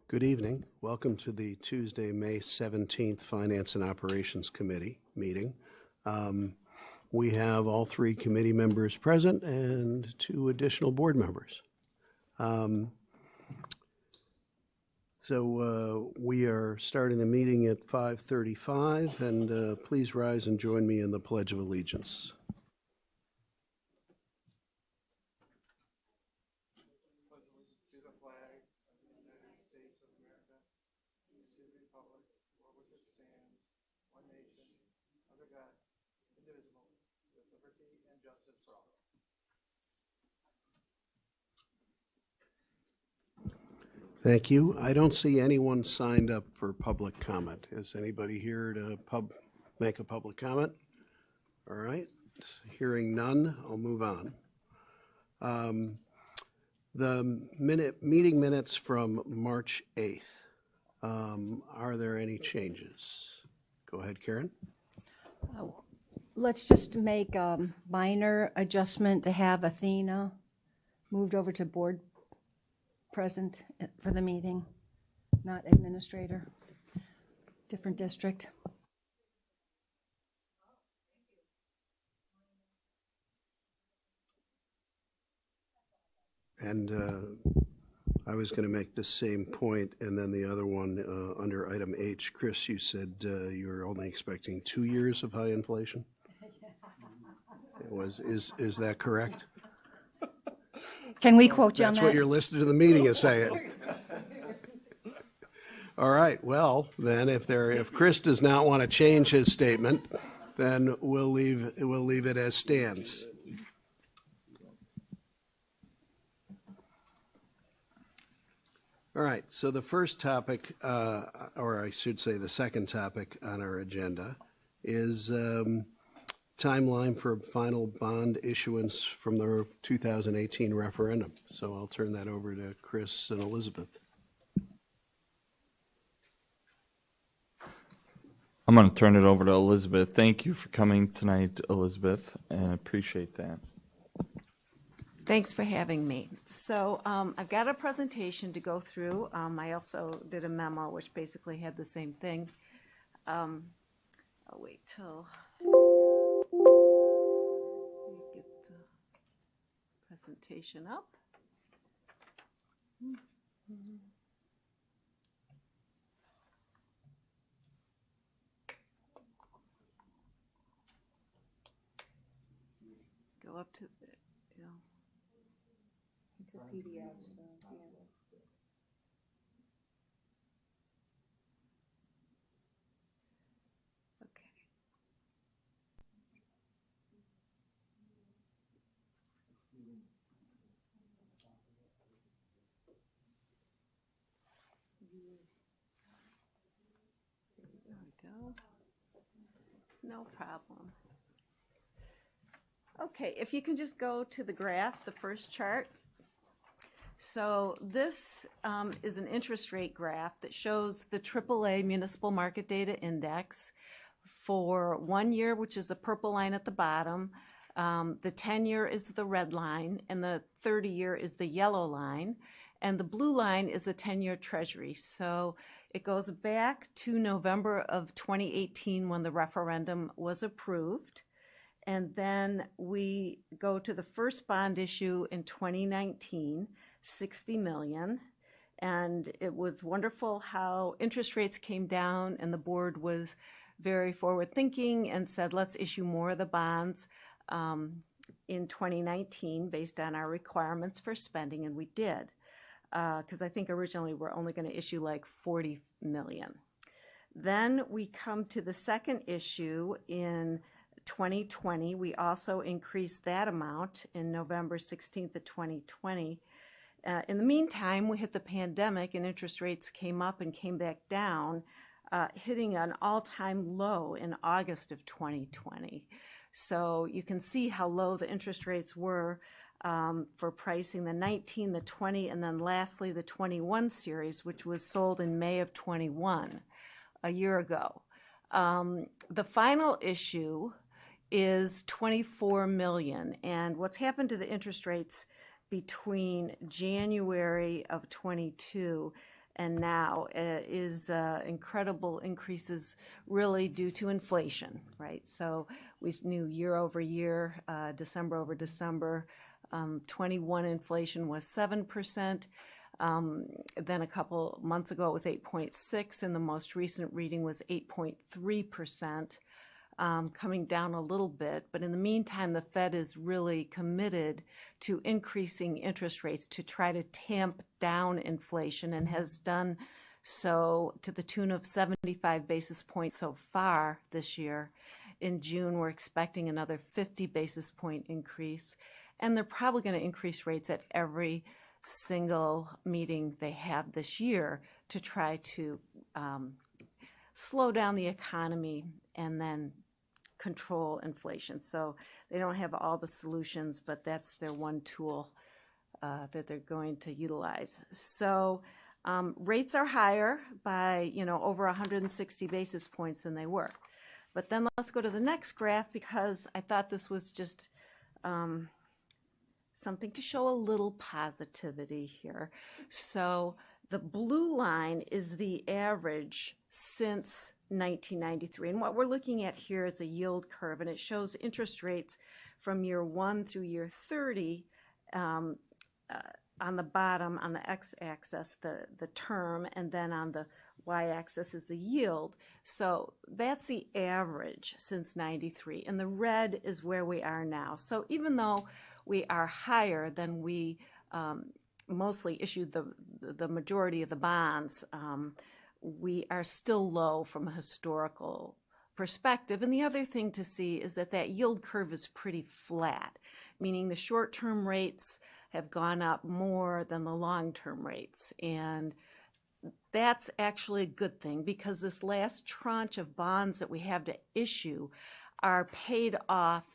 Good evening. Welcome to the Tuesday, May 17th Finance and Operations Committee meeting. We have all three committee members present and two additional board members. So we are starting the meeting at 5:35, and please rise and join me in the Pledge of Allegiance. Thank you. I don't see anyone signed up for public comment. Is anybody here to make a public comment? All right. Hearing none, I'll move on. The meeting minutes from March 8th. Are there any changes? Go ahead, Karen. Let's just make a minor adjustment to have Athena moved over to board present for the meeting, not administrator, different district. And I was going to make the same point, and then the other one under item H. Chris, you said you're only expecting 2 years of high inflation? Is that correct? Can we quote you on that? That's what your listener to the meeting is saying. All right, well, then if Chris does not want to change his statement, then we'll leave it as stands. All right, so the first topic, or I should say the second topic on our agenda, is timeline for final bond issuance from the 2018 referendum. So I'll turn that over to Chris and Elizabeth. I'm going to turn it over to Elizabeth. Thank you for coming tonight, Elizabeth, and I appreciate that. Thanks for having me. So I've got a presentation to go through. I also did a memo which basically had the same thing. I'll wait till we get the presentation up. Go up to the, It's a PDF, so yeah. okay. There we go. No problem. Okay, if you can just go to the graph, the first chart. So this is an interest rate graph that shows the AAA Municipal Market Data Index for 1 year, which is the purple line at the bottom. The 10-year is the red line, and the 30-year is the yellow line. And the blue line is the 10-year Treasury. So it goes back to November of 2018 when the referendum was approved. And then we go to the first bond issue in 2019, $60 million. And it was wonderful how interest rates came down and the board was very forward thinking and said, let's issue more of the bonds in 2019 based on our requirements for spending. And we did, because I think originally we're only going to issue like 40 million. Then we come to the second issue in 2020. We also increased that amount in November 16th of 2020. In the meantime, we hit the pandemic and interest rates came up and came back down, hitting an all-time low in August of 2020. So you can see how low the interest rates were for pricing the 19, the 20, and then lastly the 21 series, which was sold in May of 21, a year ago. The final issue is 24 million, and what's happened to the interest rates between January of 22 and now is incredible increases really due to inflation, right? So we knew year over year, December over December, 21 inflation was 7%. Then a couple months ago, it was 8.6, and the most recent reading was 8.3%, coming down a little bit. But in the meantime, the Fed is really committed to increasing interest rates to try to tamp down inflation, and has done so to the tune of 75 basis points so far this year. In June, we're expecting another 50 basis point increase, and they're probably going to increase rates at every single meeting they have this year to try to slow down the economy and then control inflation. So they don't have all the solutions, but that's their one tool that they're going to utilize. So rates are higher by, over 160 basis points than they were. But then let's go to the next graph, because I thought this was just something to show a little positivity here. So the blue line is the average since 1993. And what we're looking at here is a yield curve, and it shows interest rates from year 1 through year 30 on the bottom, on the x-axis, the term, and then on the y-axis is the yield. So that's the average since 93, and the red is where we are now. So even though we are higher than we mostly issued the majority of the bonds, we are still low from a historical perspective. And the other thing to see is that yield curve is pretty flat, meaning the short-term rates have gone up more than the long-term rates. And that's actually a good thing, because this last tranche of bonds that we have to issue are paid off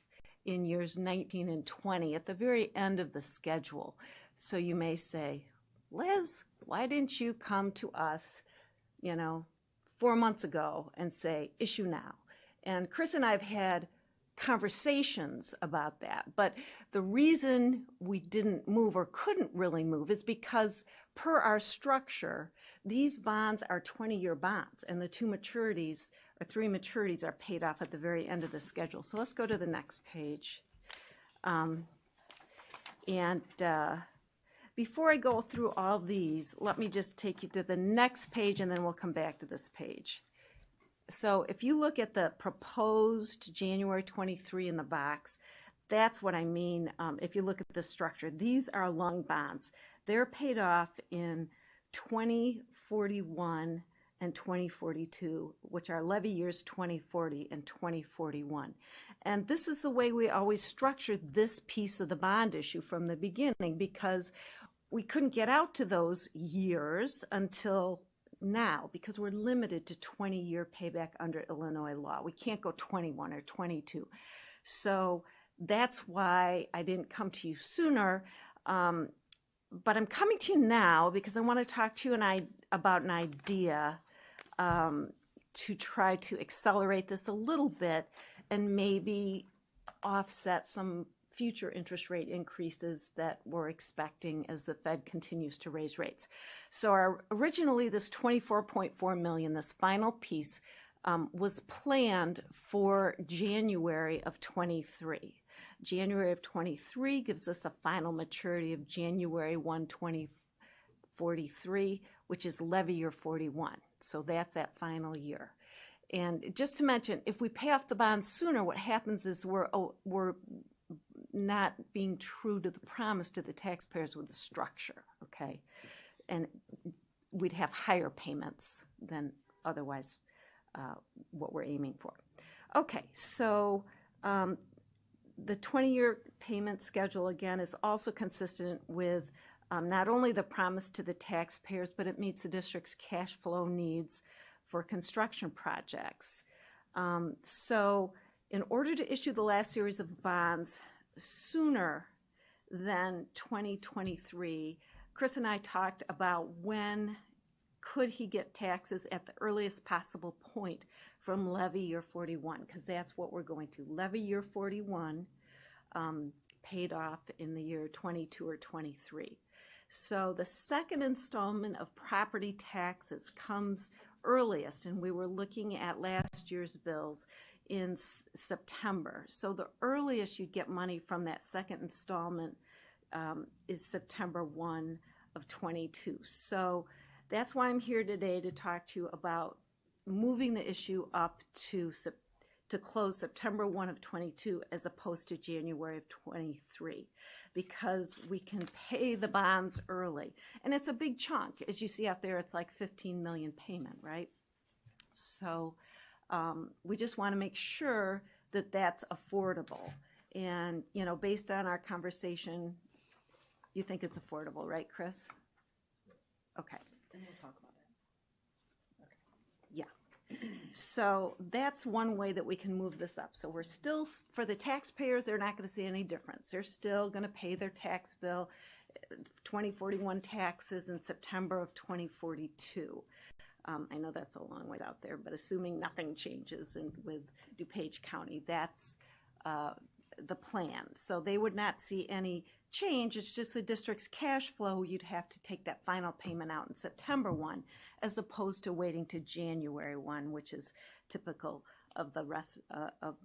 in years 19 and 20 at the very end of the schedule. So you may say, Liz, why didn't you come to us, 4 months ago and say, issue now? And Chris and I have had conversations about that. But the reason we didn't move or couldn't really move is because per our structure, these bonds are 20-year bonds, and the 3 maturities are paid off at the very end of the schedule. So let's go to the next page. Before I go through all these, let me just take you to the next page, and then we'll come back to this page. So if you look at the proposed January 23 in the box, that's what I mean. If you look at the structure, these are long bonds. They're paid off in 2041 and 2042, which are levy years 2040 and 2041. And this is the way we always structured this piece of the bond issue from the beginning, because we couldn't get out to those years until now, because we're limited to 20-year payback under Illinois law. We can't go 21 or 22. So that's why I didn't come to you sooner. But I'm coming to you now because I want to talk to you about an idea to try to accelerate this a little bit and maybe offset some future interest rate increases that we're expecting as the Fed continues to raise rates. So originally this $24.4 million, this final piece, was planned for January of 23. January of 23 gives us a final maturity of January 1, 2043, which is levy year 41. So that's that final year. And just to mention, if we pay off the bonds sooner, what happens is we're not being true to the promise to the taxpayers with the structure, okay? And we'd have higher payments than otherwise what we're aiming for. Okay, so the 20-year payment schedule, again, is also consistent with not only the promise to the taxpayers, but it meets the district's cash flow needs for construction projects. So in order to issue the last series of bonds sooner than 2023, Chris and I talked about when could he get taxes at the earliest possible point from levy year 41, because that's what we're going to. Levy year 41 paid off in the year 22 or 23. So the second installment of property taxes comes earliest, and we were looking at last year's bills in September. So the earliest you get money from that second installment is September 1 of 22. So that's why I'm here today to talk to you about moving the issue up to close September 1 of 22 as opposed to January of 23, because we can pay the bonds early. And it's a big chunk. As you see out there, it's like 15 million payment, right? So we just want to make sure that that's affordable. And, you know, based on our conversation, you think it's affordable, right, Chris? Yes. Okay. And we'll talk about it. Yeah. So that's one way that we can move this up. So we're still, for the taxpayers, they're not going to see any difference. They're still going to pay their tax bill, 2041 taxes in September of 2042. I know that's a long ways out there, but assuming nothing changes with DuPage County, that's the plan. So they would not see any change. It's just the district's cash flow. You'd have to take that final payment out in September 1, as opposed to waiting to January 1, which is typical of the rest of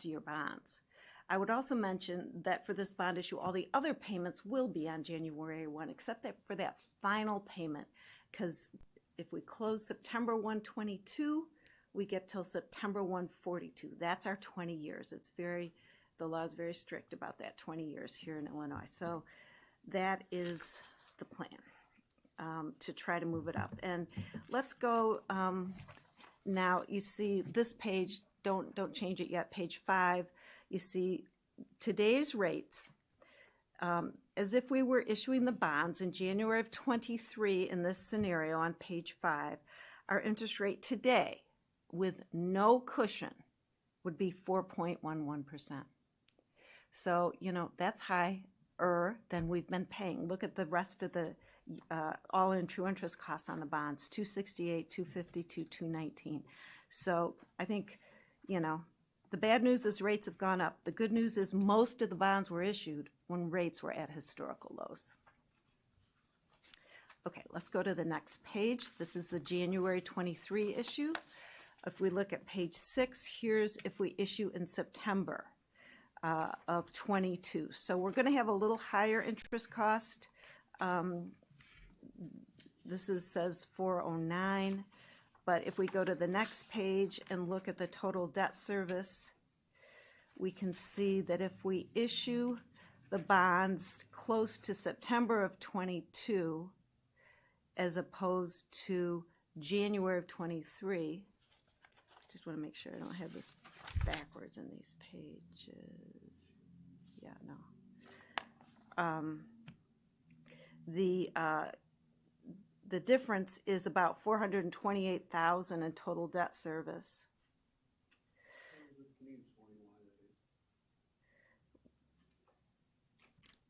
your bonds. I would also mention that for this bond issue, all the other payments will be on January 1, except that for that final payment, because if we close September 1, 22, we get till September 1, 42. That's our 20 years. The law is very strict about that, 20 years here in Illinois. So that is the plan, to try to move it up. And let's go, now you see this page, don't change it yet, page 5, you see today's rates, as if we were issuing the bonds in January of 23 in this scenario on page 5, our interest rate today with no cushion would be 4.11%. So, you know, that's higher than we've been paying. Look at the rest of the all-in true interest costs on the bonds, 268, 252, 219. So I think, you know, the bad news is rates have gone up. The good news is most of the bonds were issued when rates were at historical lows. Okay, let's go to the next page. This is the January 23 issue. If we look at page 6, here's if we issue in September of 22. So we're going to have a little higher interest cost. This says 409. But if we go to the next page and look at the total debt service, we can see that if we issue the bonds close to September of 22, as opposed to January of 23, just want to make sure I don't have this backwards in these pages. Yeah, no. The difference is about $428,000 in total debt service.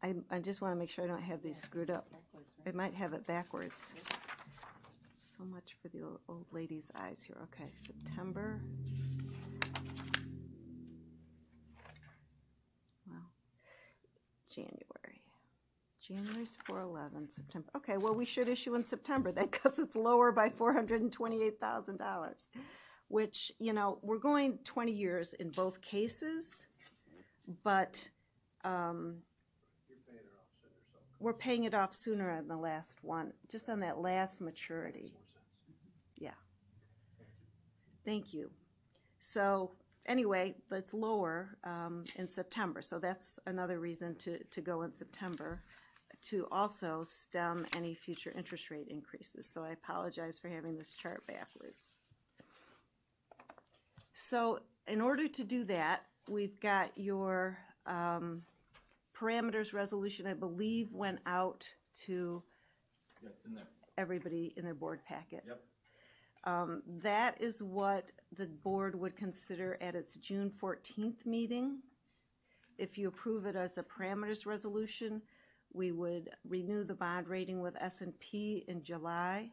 I just want to make sure I don't have these screwed up. I might have it backwards. So much for the old lady's eyes here. Okay, September. Well, January's 411, September. Okay, well, we should issue in September then, because it's lower by $428,000, which, you know, we're going 20 years in both cases, but we're paying it off sooner on the last one, just on that last maturity. Yeah. Thank you. So anyway, it's lower in September, so that's another reason to go in September, to also stem any future interest rate increases. So I apologize for having this chart backwards. So in order to do that, we've got your parameters resolution, I believe, went out to everybody in their board packet. Yep. That is what the board would consider at its June 14th meeting. If you approve it as a parameters resolution, we would renew the bond rating with S&P in July,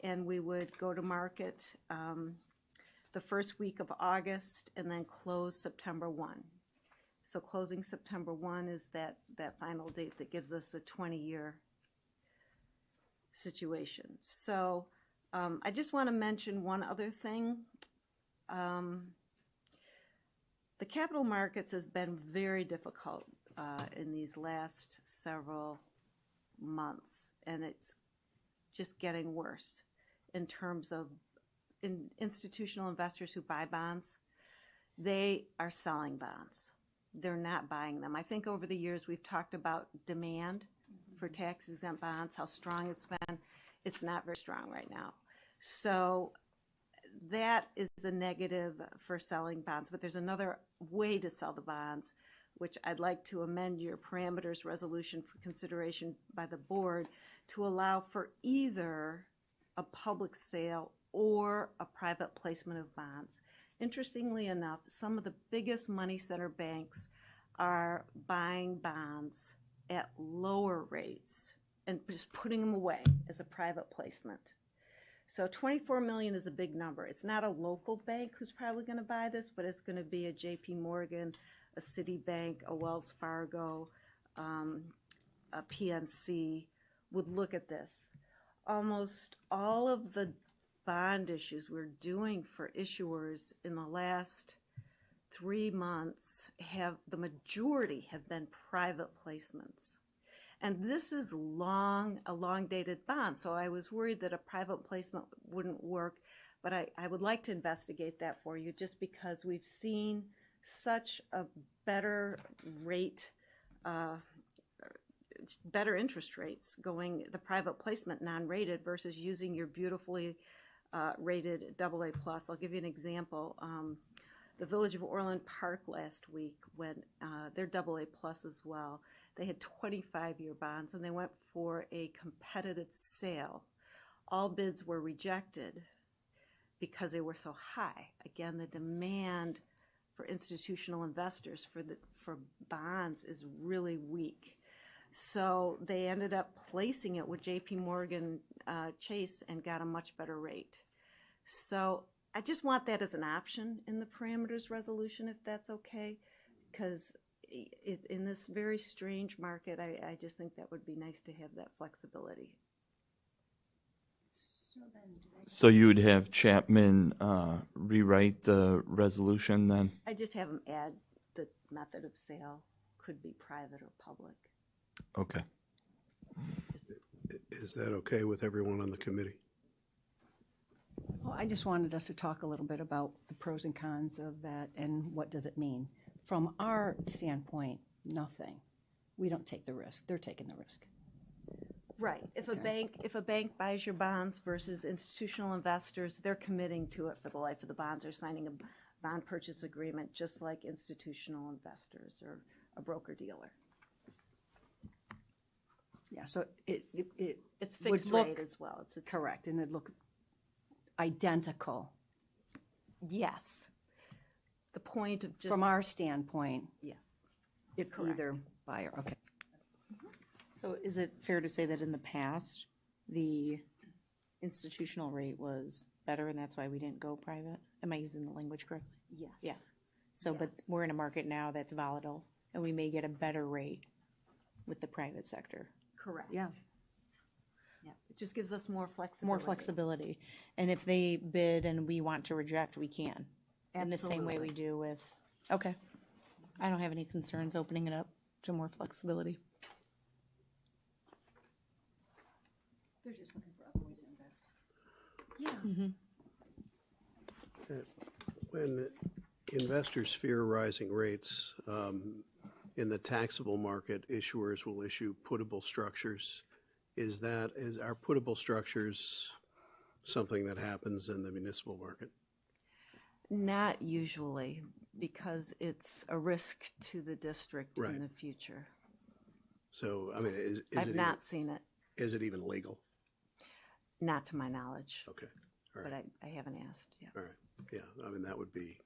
and we would go to market the first week of August and then close September 1. So closing September 1 is that final date that gives us a 20-year situation. So I just want to mention one other thing. The capital markets has been very difficult in these last several months, and it's just getting worse in terms of institutional investors who buy bonds. They are selling bonds. They're not buying them. I think over the years we've talked about demand for tax-exempt bonds, how strong it's been. It's not very strong right now. So that is a negative for selling bonds, but there's another way to sell the bonds, which I'd like to amend your parameters resolution for consideration by the board to allow for either a public sale or a private placement of bonds. Interestingly enough, some of the biggest money center banks are buying bonds at lower rates and just putting them away as a private placement. So 24 million is a big number. It's not a local bank who's probably going to buy this, but it's going to be a JP Morgan, a Citibank, a Wells Fargo, a PNC would look at this. Almost all of the bond issues we're doing for issuers in the last 3 months the majority have been private placements. And this is a long dated bond, so I was worried that a private placement wouldn't work, but I would like to investigate that for you just because we've seen such a better rate, better interest rates going the private placement non-rated versus using your beautifully rated AA+. I'll give you an example. The Village of Orland Park last week, when they're AA+ as well, they had 25-year bonds and they went for a competitive sale. All bids were rejected because they were so high. Again, the demand for institutional investors for bonds is really weak. So they ended up placing it with JP Morgan Chase and got a much better rate. So I just want that as an option in the parameters resolution, if that's okay, because in this very strange market, I just think that would be nice to have that flexibility. So you would have Chapman rewrite the resolution then? I just have them add the method of sale could be private or public. Okay. Is that okay with everyone on the committee? Well, I just wanted us to talk a little bit about the pros and cons of that and what does it mean. From our standpoint, nothing. We don't take the risk. They're taking the risk. Right. If a bank buys your bonds versus institutional investors, they're committing to it for the life of the bonds. They're signing a bond purchase agreement just like institutional investors or a broker dealer. Yeah, so It's would fixed look rate as well. It's correct, and it'd look identical yes. The point of just from our standpoint. yeah. If Correct. either buyer, okay. So is it fair to say that in the past, the institutional rate was better and that's why we didn't go private? Am I using the language correctly? Yes. Yeah. So, but Yes. we're in a market now that's volatile and we may get a better rate with the private sector. Correct. Yeah. Yeah. It just gives us more flexibility. More flexibility. And if they bid and we want to reject, we can. In the same way we Absolutely. do with, okay. I don't have any concerns opening it up to more flexibility. They're just looking for other ways to invest. Yeah. When investors fear rising rates, in the taxable market, issuers will issue puttable structures. Is our puttable structures something that happens in the municipal market? Not usually, because it's a risk to the district Right. in the future. So, I mean, I've not seen it, is it even legal? not to my knowledge, Okay, all but right, I haven't asked yet. all right. Yeah, I mean, that would be,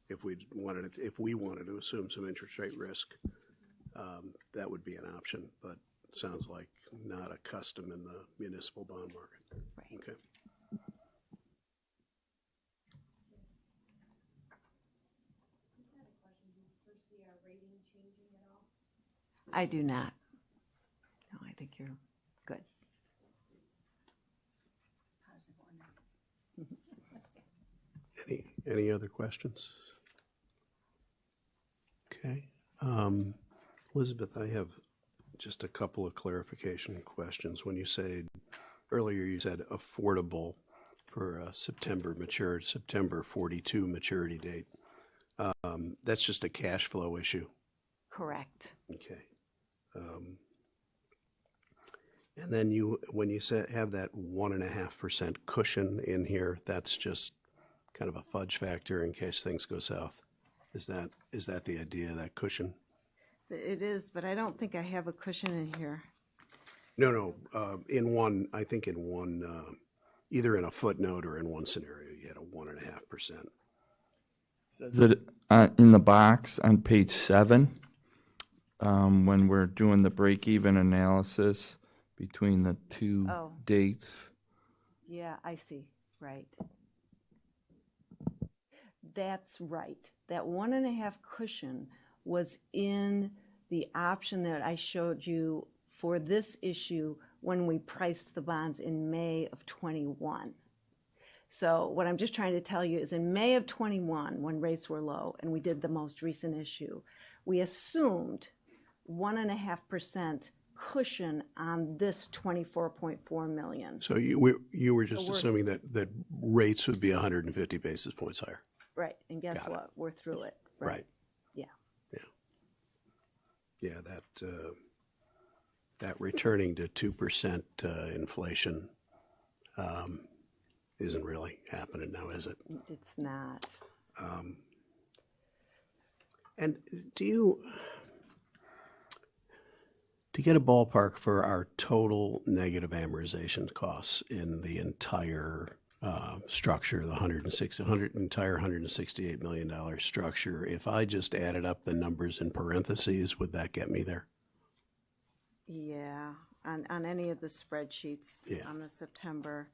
if we wanted to assume some interest rate risk, that would be an option, but it sounds like not a custom in the municipal bond market. Right. Okay. I do not. No, I think you're good. Any other questions? Okay. Elizabeth, I have just a couple of clarification questions. When you say, earlier you said affordable for a September 42 maturity date. That's just a cash flow issue. Correct. Okay. And then when you say have that 1.5% cushion in here, that's just kind of a fudge factor in case things go south. Is that the idea, that cushion? It is, but I don't think I have a cushion in here. No, I think in one, either in a footnote or in one scenario, you had a 1.5%. Is it in the box on page 7 when we're doing the break-even analysis between the two Oh. dates? Yeah, I see, right. That's right. That 1.5 cushion was in the option that I showed you for this issue when we priced the bonds in May of '21. So what I'm just trying to tell you is in May of '21, when rates were low and we did the most recent issue, we assumed 1.5% cushion on this 24.4 million. So you were just assuming that rates would be 150 basis points higher. Right, and guess Got it. what? We're through it. Right. Yeah. Yeah, that returning to 2% inflation isn't really happening now, is it? It's not. And to get a ballpark for our total negative amortization costs in the entire structure, the entire $168 million structure, if I just added up the numbers in parentheses, would that get me there? Yeah, on any of the spreadsheets Yeah. on the September.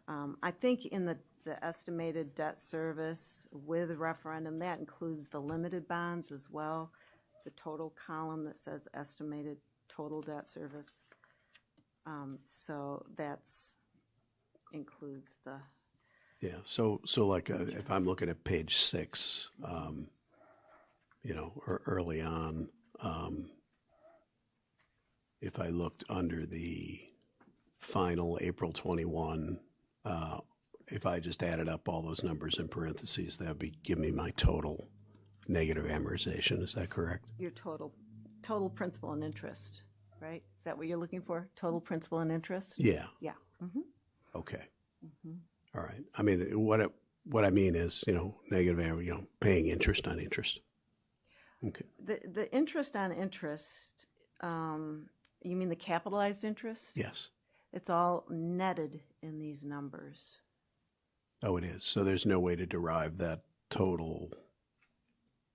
I think in the estimated debt service with referendum, that includes the limited bonds as well, the total column that says estimated total debt service. So that's includes the, Yeah, so like if I'm looking at page 6, or early on, if I looked under the final April 21, if I just added up all those numbers in parentheses, that would give me my total negative amortization. Is that correct? your total principal and interest, right? Is that what you're looking for? Total principal and interest? Yeah. Yeah. Okay. All right. I mean, what I mean is, negative, paying interest on interest. Okay. The interest on interest, you mean the capitalized interest? Yes. It's all netted in these numbers. Oh, it is. So there's no way to derive that total.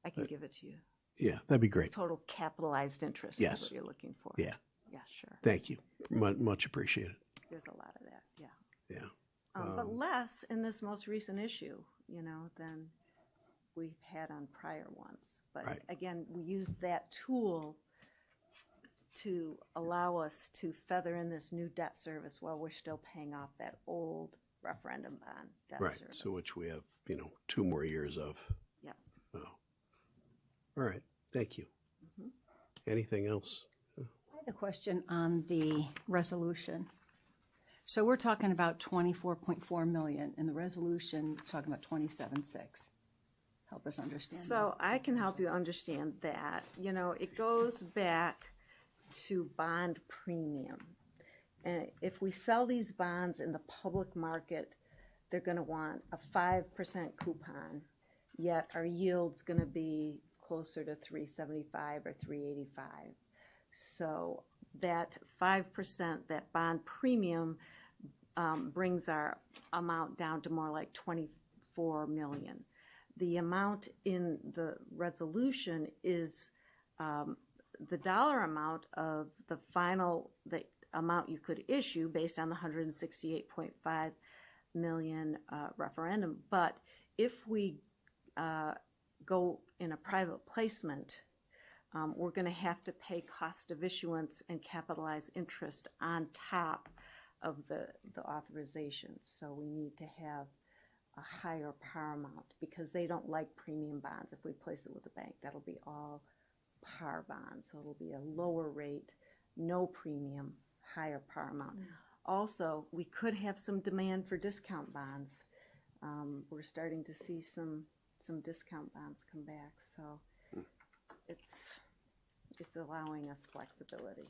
I can give it to you. Yeah, that'd be great. Total capitalized interest Yes. is what you're looking for. Yeah. Yeah, sure. Thank you. Much appreciated. There's a lot of that, yeah. Yeah. But less in this most recent issue, than we've had on prior ones. But Right. again, we used that tool to allow us to feather in this new debt service while we're still paying off that old referendum bond debt Right. service. So which we have, 2 more years of. Yep. Oh. All right. Thank you. Anything else? I had a question on the resolution. So we're talking about 24.4 million, and the resolution is talking about 27.6. Help us understand that. So I can help you understand that. It goes back to bond premium. And if we sell these bonds in the public market, they're going to want a 5% coupon, yet our yield's going to be closer to 375 or 385. So that 5%, that bond premium, brings our amount down to more like 24 million. The amount in the resolution is the dollar amount of the the amount you could issue based on the 168.5 million referendum. But if we go in a private placement, we're going to have to pay cost of issuance and capitalize interest on top of the authorization. So we need to have a higher par amount because they don't like premium bonds. If we place it with a bank, that'll be all par bonds. So it'll be a lower rate, no premium, higher par amount. Also, we could have some demand for discount bonds. We're starting to see some discount bonds come back, so it's allowing us flexibility.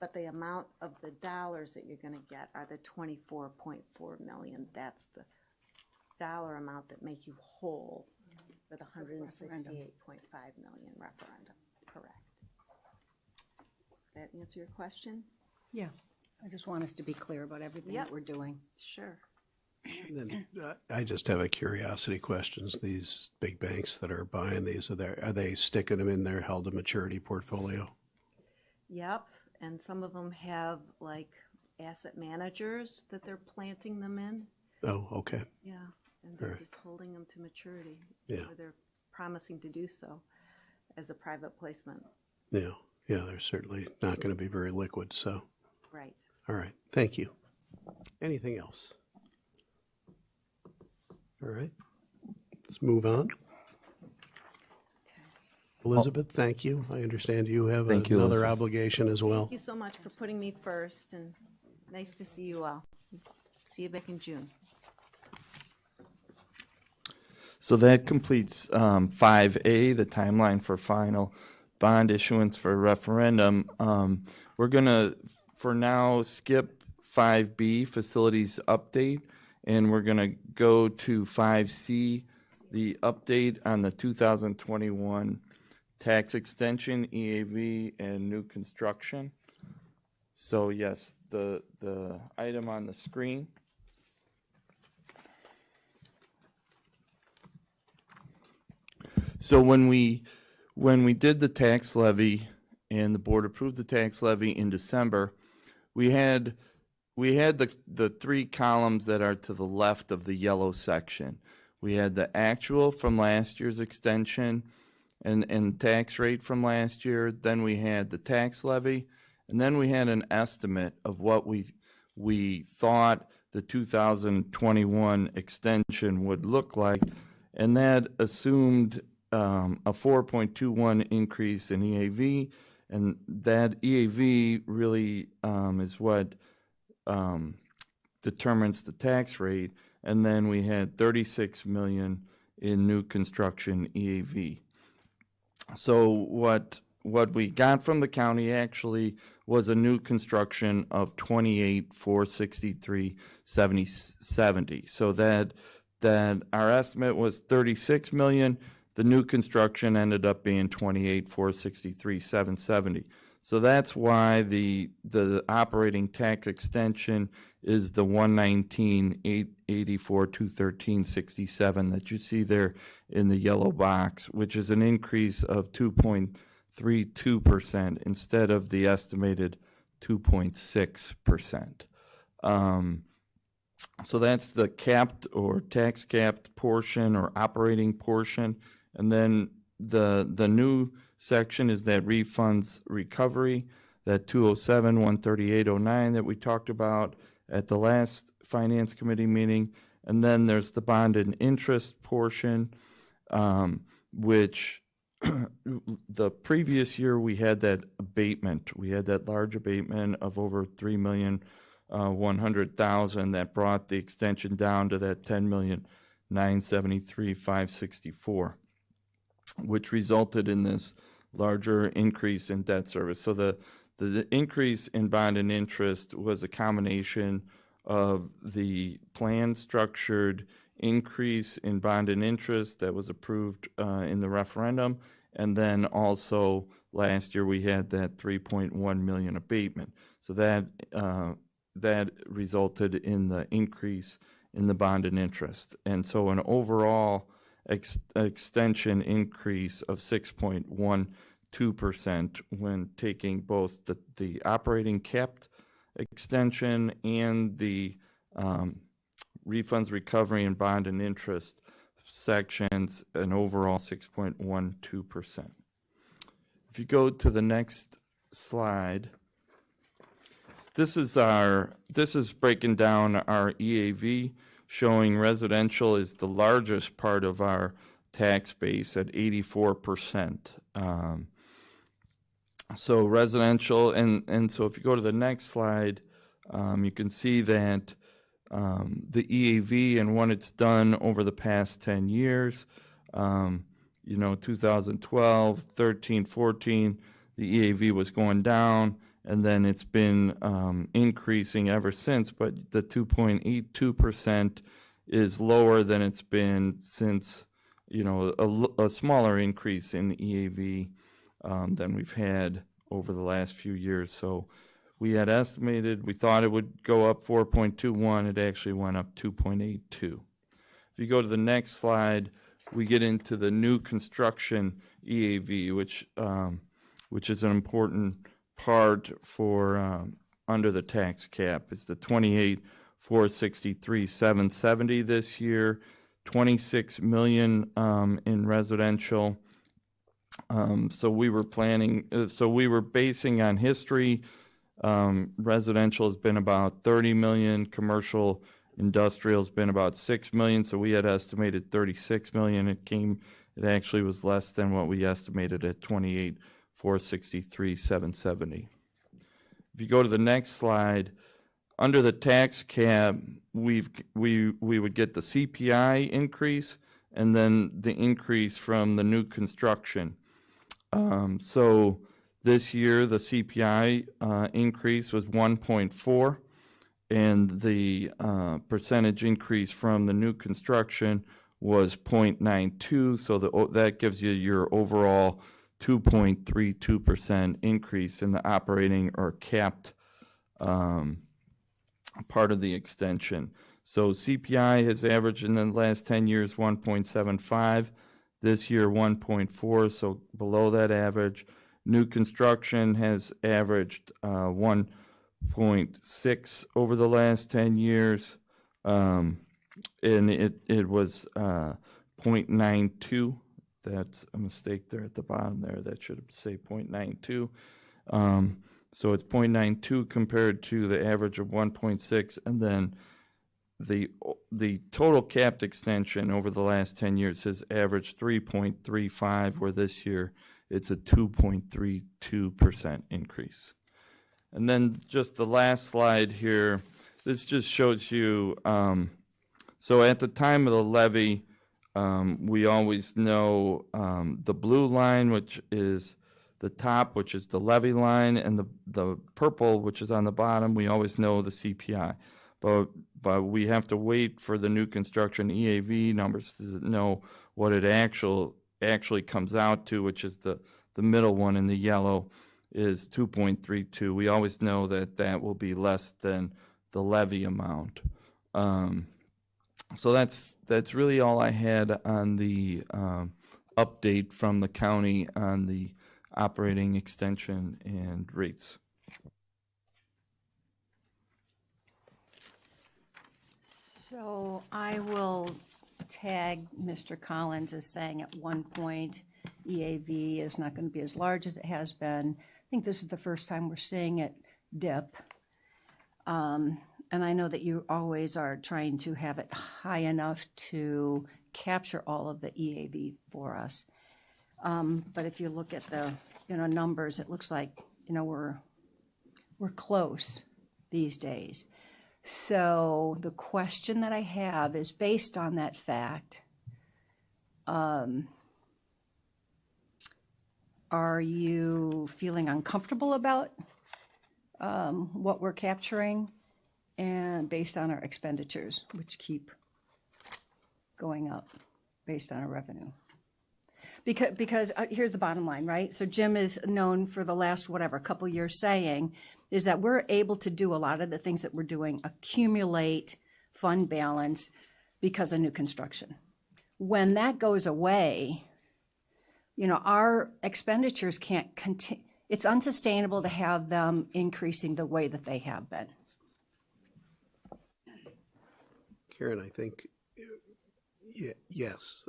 But the amount of the dollars that you're gonna get are the 24.4 million. That's the dollar amount that make you whole for the 168.5 million referendum, correct. That answer your question? Yeah, I just want us to be clear about everything that Yep. we're doing. Sure. Then I just have a curiosity questions. These big banks that are buying these, are they sticking them in their held to maturity portfolio? Yep, and some of them have like asset managers that they're planting them in. Oh, okay. Yeah, and they're Alright. just holding them to maturity. Yeah. Or they're promising to do so as a private placement. Yeah, yeah, they're certainly not going to be very liquid, so, Right. all right, thank you. Anything else? All right, let's move on. Elizabeth, thank you. I understand you have Thank you, another Elizabeth. obligation as well. Thank you so much for putting me first, and nice to see you all. See you back in June. So that completes 5A, the timeline for final bond issuance for referendum. We're going to, for now, skip 5B, facilities update, and we're going to go to 5C, the update on the 2021 tax extension, EAV, and new construction. So yes, the item on the screen. So when we did the tax levy and the board approved the tax levy in December, we had the three columns that are to the left of the yellow section. We had the actual from last year's extension and tax rate from last year. Then we had the tax levy, and then we had an estimate of what we thought the 2021 extension would look like, and that assumed a 4.21 increase in EAV, and that EAV really is what determines the tax rate. And then we had 36 million in new construction EAV. So what we got from the county actually was a new construction of 28,463,70. So that our estimate was 36 million. The new construction ended up being 28,463,770. So that's why the operating tax extension is the 119,884,213.67 that you see there in the yellow box, which is an increase of 2.32% instead of the estimated 2.6%. So that's the capped or tax capped portion or operating portion. And then the new section is that refunds recovery, that 207-13809 that we talked about at the last Finance Committee meeting. And then there's the bond and interest portion, which the previous year we had that abatement. We had that large abatement of over 3,100,000 that brought the extension down to that 10,973,564, which resulted in this larger increase in debt service. So the increase in bond and interest was a combination of the plan structured increase in bond and interest that was approved in the referendum, and then also last year we had that 3.1 million abatement. So that resulted in the increase in the bond and interest. And so an overall extension increase of 6.12% when taking both the operating capped extension and the refunds recovery and bond and interest sections, an overall 6.12%. If you go to the next slide, this is breaking down our EAV, showing residential is the largest part of our tax base at 84%. So residential, and so if you go to the next slide, you can see that the EAV and what it's done over the past 10 years, 2012, 13, 14, the EAV was going down, and then it's been increasing ever since, but the 2.82% is lower than it's been since, a smaller increase in the EAV than we've had over the last few years. So we had estimated, we thought it would go up 4.21, it actually went up 2.82. If you go to the next slide, we get into the new construction EAV, which is an important part for under the tax cap. It's the 28,463,770 this year, 26 million in residential. So we were basing on history. Residential has been about 30 million, commercial industrial has been about 6 million, so we had estimated 36 million. It actually was less than what we estimated at 28,463,770. If you go to the next slide, under the tax cap, we would get the CPI increase and then the increase from the new construction. So this year, the CPI increase was 1.4, and the percentage increase from the new construction was 0.92, so that gives you your overall 2.32% increase in the operating or capped part of the extension. So CPI has averaged in the last 10 years 1.75, this year 1.4, so below that average. New construction has averaged 1.6 over the last 10 years, and it was 0.92. That's a mistake there at the bottom there. That should say 0.92. So it's 0.92 compared to the average of 1.6, and then the total capped extension over the last 10 years has averaged 3.35, where this year it's a 2.32% increase. And then just the last slide here, this just shows you, so at the time of the levy, we always know the blue line, which is the top, which is the levy line, and the purple, which is on the bottom, we always know the CPI. But we have to wait for the new construction EAV numbers to know what it actually comes out to, which is the middle one in the yellow is 2.32. We always know that will be less than the levy amount. So that's really all I had on the update from the county on the operating extension and rates. So I will tag Mr. Collins as saying at one point EAV is not going to be as large as it has been. I think this is the first time we're seeing it dip. And I know that you always are trying to have it high enough to capture all of the EAV for us. But if you look at the numbers, it looks like we're close these days. So the question that I have is based on that fact. Are you feeling uncomfortable about what we're capturing, and based on our expenditures, which keep going up based on our revenue? Because here's the bottom line, right? So Jim is known for the last, couple years saying is that we're able to do a lot of the things that we're doing, accumulate fund balance because of new construction. When that goes away, our expenditures can't continue. It's unsustainable to have them increasing the way that they have been. Karen, I think, yes.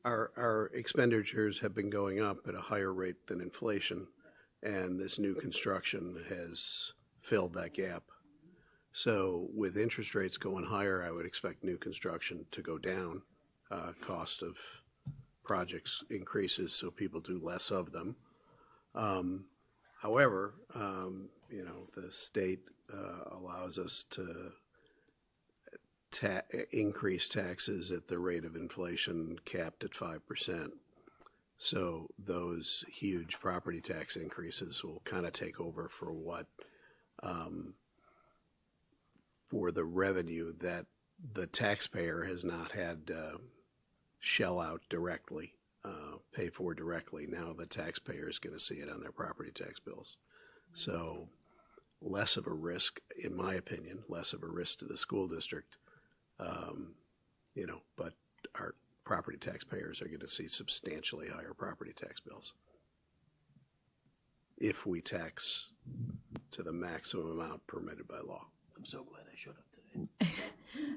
Our expenditures have been going up at a higher rate than inflation, and this new construction has filled that gap. So with interest rates going higher, I would expect new construction to go down. Cost of projects increases, so people do less of them. However, the state allows us to increase taxes at the rate of inflation capped at 5%. So those huge property tax increases will kind of take over for for the revenue that the taxpayer has not had shell out directly, pay for directly. Now the taxpayer is going to see it on their property tax bills. So less of a risk, in my opinion, less of a risk to the school district, but our property taxpayers are going to see substantially higher property tax bills if we tax to the maximum amount permitted by law. I'm so glad I showed up today.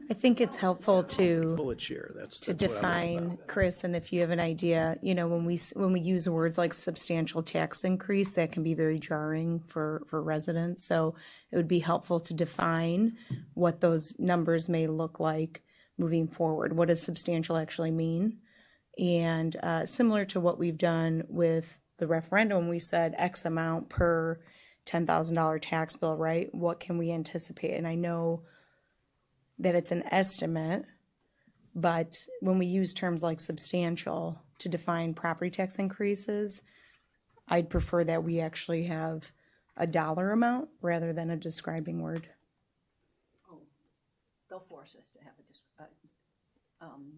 I think it's helpful to Bullet share, that's to what I'm all define, about. Chris, and if you have an idea, when we use words like substantial tax increase, that can be very jarring for residents. So it would be helpful to define what those numbers may look like moving forward. What does substantial actually mean? And similar to what we've done with the referendum, we said X amount per $10,000 tax bill, right? What can we anticipate? And I know that it's an estimate, but when we use terms like substantial to define property tax increases, I'd prefer that we actually have a dollar amount rather than a describing word. They'll force us to have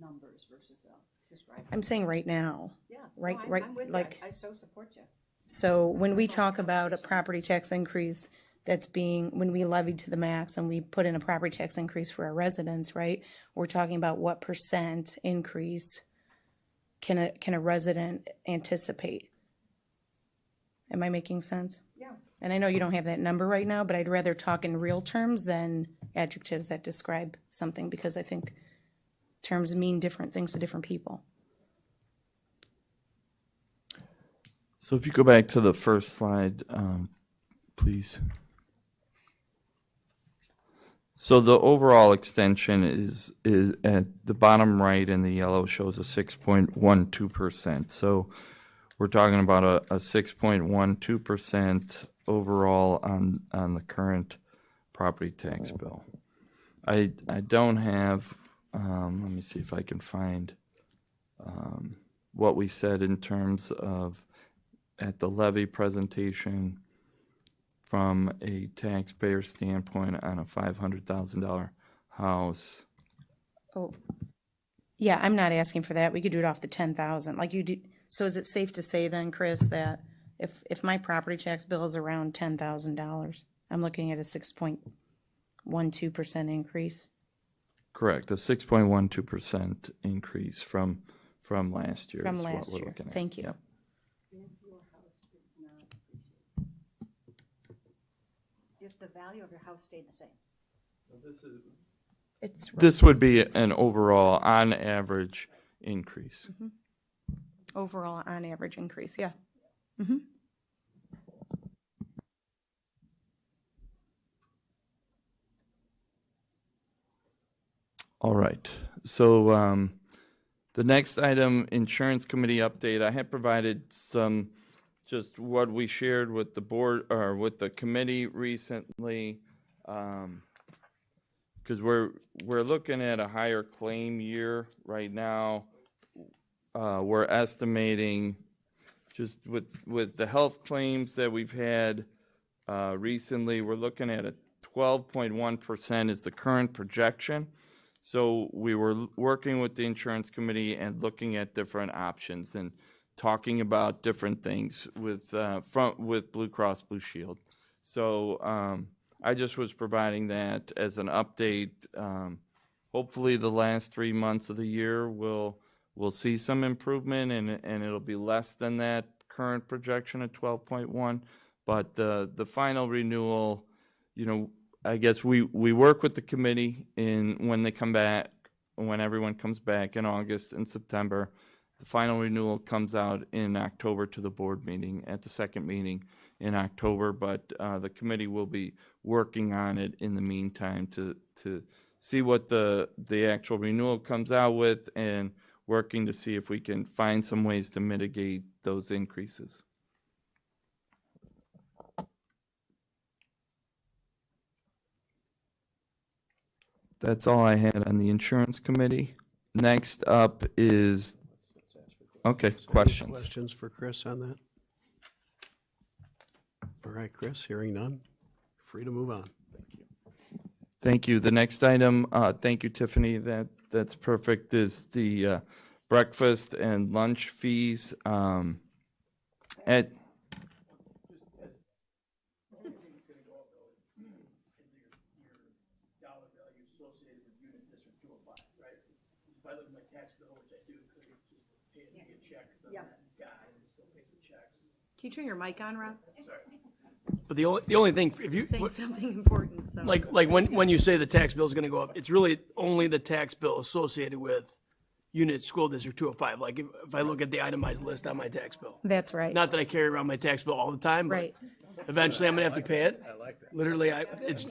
numbers versus describing. I'm saying right now. Yeah. Right- no, right, I'm with you. like- I so support you. So when we talk about a property tax increase when we levy to the max and we put in a property tax increase for our residents, right? We're talking about what percent increase can a resident anticipate? Am I making sense? Yeah. And I know you don't have that number right now, but I'd rather talk in real terms than adjectives that describe something, because I think terms mean different things to different people. So if you go back to the first slide, please. So the overall extension is at the bottom right in the yellow shows a 6.12%. So we're talking about a 6.12% overall on the current property tax bill. I don't have, let me see if I can find what we said in terms of at the levy presentation from a taxpayer standpoint on a $500,000 house. Oh, yeah, I'm not asking for that. We could do it off the 10,000 like you do. So is it safe to say then, Chris, that if my property tax bill is around $10,000, I'm looking at a 6.12% increase? Correct, a 6.12% increase from last year. From is what last we're year. looking at. Thank you. Yep. If the value of your house stayed the same. It's This would be an overall, on average, increase. overall on average increase, yeah. All right, so the next item, insurance committee update. I had provided some, just what we shared with the board, or with the committee recently. Because we're looking at a higher claim year right now. We're estimating, just with the health claims that we've had recently, we're looking at a 12.1% is the current projection. So we were working with the insurance committee and looking at different options and talking about different things with Blue Cross Blue Shield. So I just was providing that as an update. Hopefully the last 3 months of the year we'll see some improvement, and it'll be less than that current projection of 12.1. But the final renewal, I guess we work with the committee when they come back, when everyone comes back in August and September. The final renewal comes out in October to the board meeting at the second meeting in October, but the committee will be working on it in the meantime to see what the actual renewal comes out with and working to see if we can find some ways to mitigate those increases. That's all I had on the insurance committee. Next up is, okay, questions. Questions for Chris on that? All right, Chris, hearing none, free to move on. Thank you. The next item, thank you, Tiffany, that's perfect, is the breakfast and lunch fees. At dollar value associated with unit district 205, right? If I look at my tax bill, which I do, because I just pay it and get checked, because I'm that guy who still pays with checks. Can you turn your mic on, Rob? But the only thing, if you, Saying something important, so. like when you say the tax bill is gonna go up, it's really only the tax bill associated with unit school district 205. Like if I look at the itemized list on my tax bill. That's right. Not that I carry around my tax bill all the time, but Right. eventually I'm gonna have to pay it. I like that. Literally, it's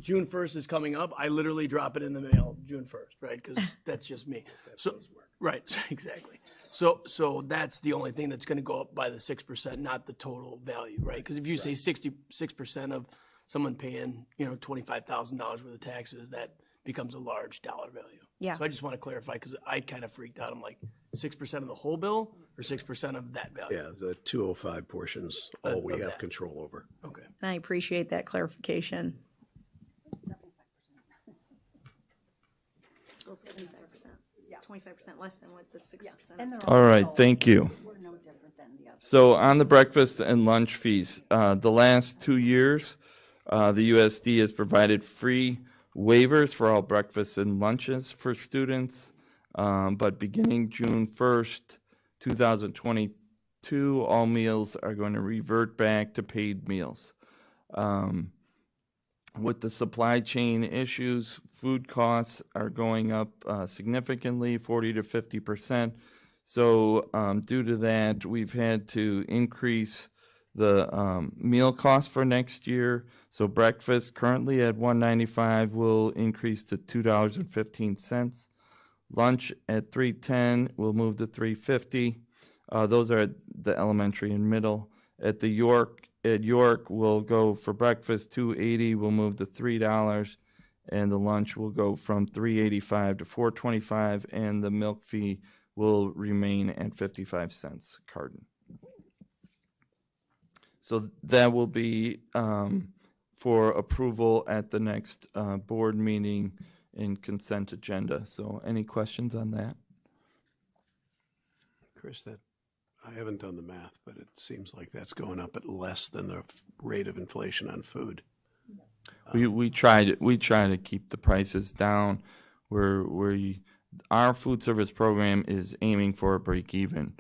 June 1st is coming up. I literally drop it in the mail June 1st, right? Because that's just me. So, right, exactly. So that's the only thing that's gonna go up by the 6%, not the total value, right? Because if you say 66% of someone paying, $25,000 worth of taxes, that becomes a large dollar value. Yeah. So I just want to clarify, because I kind of freaked out. I'm like, 6% of the whole bill or 6% of that value? Yeah, the 205 portion's all we have control over. Okay. And I appreciate that clarification. Still 75%. 25% less than what the 6%. And they're All right, low. thank you. We're no different than the others. So on the breakfast and lunch fees, the last 2 years, the USD has provided free waivers for all breakfasts and lunches for students. But beginning June 1st, 2022, all meals are going to revert back to paid meals. With the supply chain issues, food costs are going up significantly, 40 to 50%. So due to that, we've had to increase the meal cost for next year. So breakfast currently at $1.95 will increase to $2.15. Lunch at $3.10 will move to $3.50. Those are at the elementary and middle. At York, we'll go for breakfast $2.80, we'll move to $3, and the lunch will go from $3.85 to $4.25, and the milk fee will remain at 55 cents carton. So that will be for approval at the next board meeting in consent agenda. So any questions on that? Chris, that, I haven't done the math, but it seems like that's going up at less than the rate of inflation on food. We try to keep the prices down. Our food service program is aiming for a break even.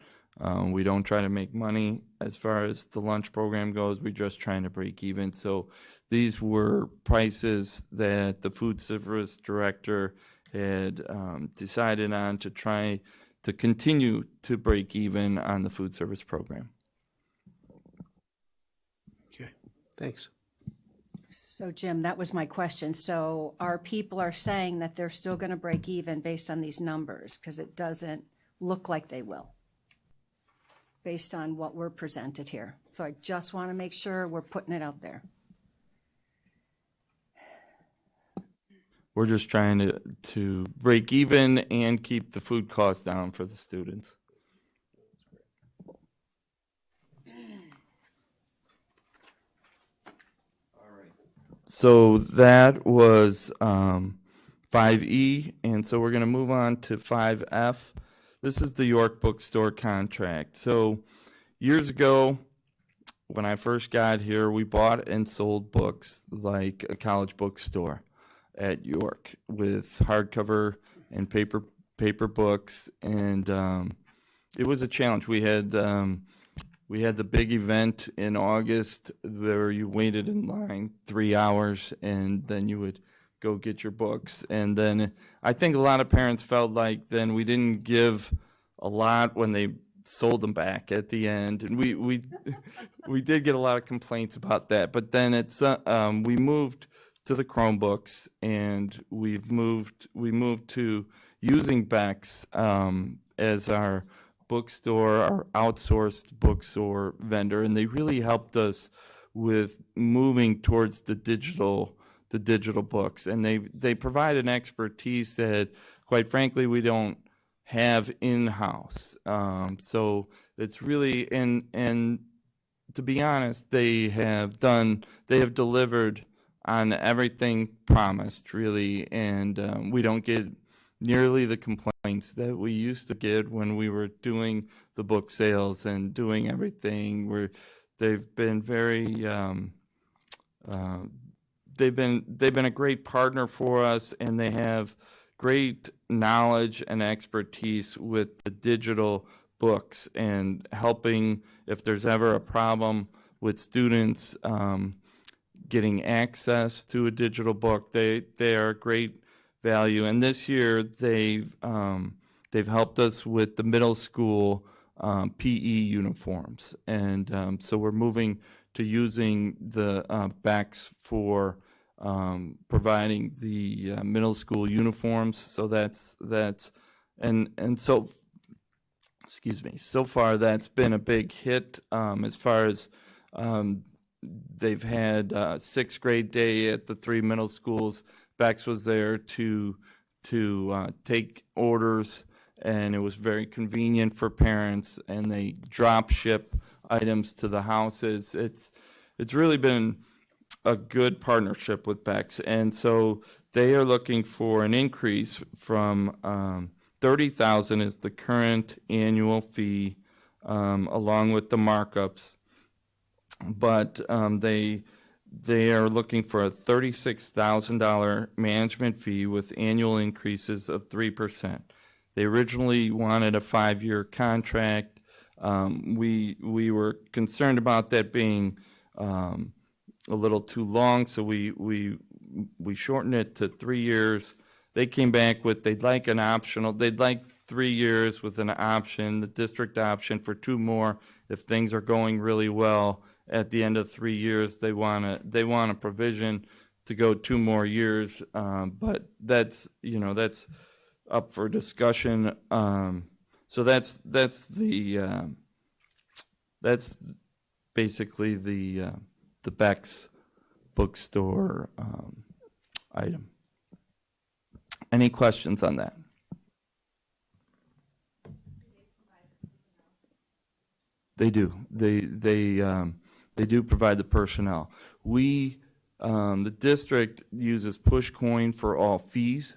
We don't try to make money as far as the lunch program goes. We're just trying to break even. So these were prices that the food service director had decided on to try to continue to break even on the food service program. Okay, thanks. So Jim, that was my question. So our people are saying that they're still going to break even based on these numbers, because it doesn't look like they will, based on what we're presented here. So I just want to make sure we're putting it out there. We're just trying to break even and keep the food costs down for the students. So that was 5E, and so we're going to move on to 5F. This is the York Bookstore contract. So years ago, when I first got here, we bought and sold books like a college bookstore at York with hardcover and paper books, and it was a challenge. We had the big event in August where you waited in line 3 hours, and then you would go get your books. And then I think a lot of parents felt like then we didn't give a lot when they sold them back at the end, and we did get a lot of complaints about that. But then we moved to the Chromebooks, and we moved to using Bex as our bookstore, our outsourced bookstore vendor, and they really helped us with moving towards the digital books, and they provide an expertise that, quite frankly, we don't have in-house. So it's really, and to be honest, they have delivered on everything promised, really, and we don't get nearly the complaints that we used to get when we were doing the book sales and doing everything. They've been very they've been a great partner for us, and they have great knowledge and expertise with the digital books and helping if there's ever a problem with students getting access to a digital book. They are a great value, and this year they've helped us with the middle school PE uniforms, and so we're moving to using the Bex for providing the middle school uniforms. So that's and so, excuse me, so far that's been a big hit as far as they've had sixth grade day at the 3 middle schools. Bex was there to take orders, and it was very convenient for parents, and they drop ship items to the houses. It's really been a good partnership with Bex, and so they are looking for an increase from $30,000 is the current annual fee, along with the markups, but they are looking for a $36,000 management fee with annual increases of 3%. They originally wanted a 5-year contract. We were concerned about that being a little too long, so we shortened it to 3 years. They came back with they'd like 3 years with an option, the district option for 2 more if things are going really well. At the end of 3 years, they want a provision to go 2 more years, but that's up for discussion. So that's basically the Bex bookstore item. Any questions on that? They do. They do provide the personnel. The district uses Pushcoin for all fees.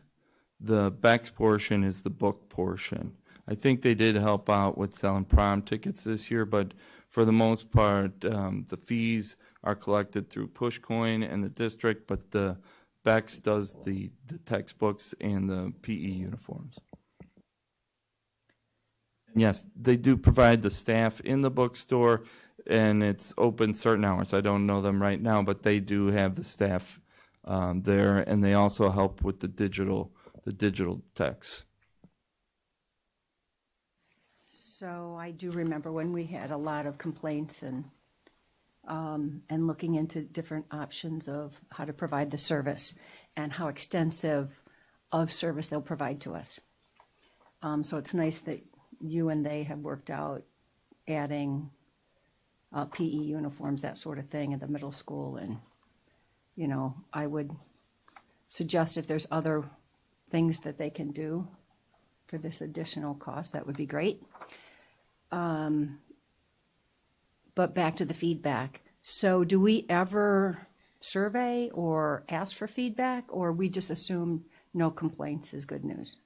The Bex portion is the book portion. I think they did help out with selling prom tickets this year, but for the most part, the fees are collected through Pushcoin and the district, but the Bex does the textbooks and the PE uniforms. Yes, they do provide the staff in the bookstore, and it's open certain hours. I don't know them right now, but they do have the staff there, and they also help with the digital text. So I do remember when we had a lot of complaints and looking into different options of how to provide the service and how extensive of service they'll provide to us. So it's nice that you and they have worked out adding PE uniforms, that sort of thing, at the middle school. And, I would suggest if there's other things that they can do for this additional cost, that would be great. But back to the feedback. So do we ever survey or ask for feedback, or we just assume no complaints is good news?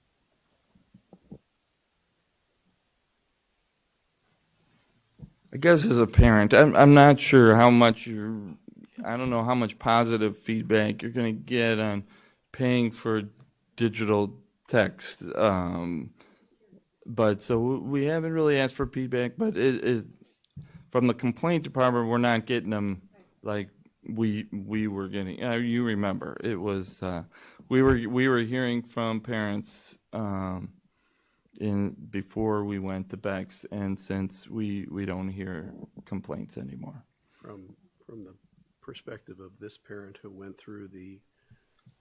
I guess as a parent, I'm not sure how much I don't know how much positive feedback you're going to get on paying for digital text. But so we haven't really asked for feedback, but it is from the complaint department, we're not getting them like we were getting. You remember, it was we were hearing from parents before we went to Bex, and since we don't hear complaints anymore. From the perspective of this parent who went through the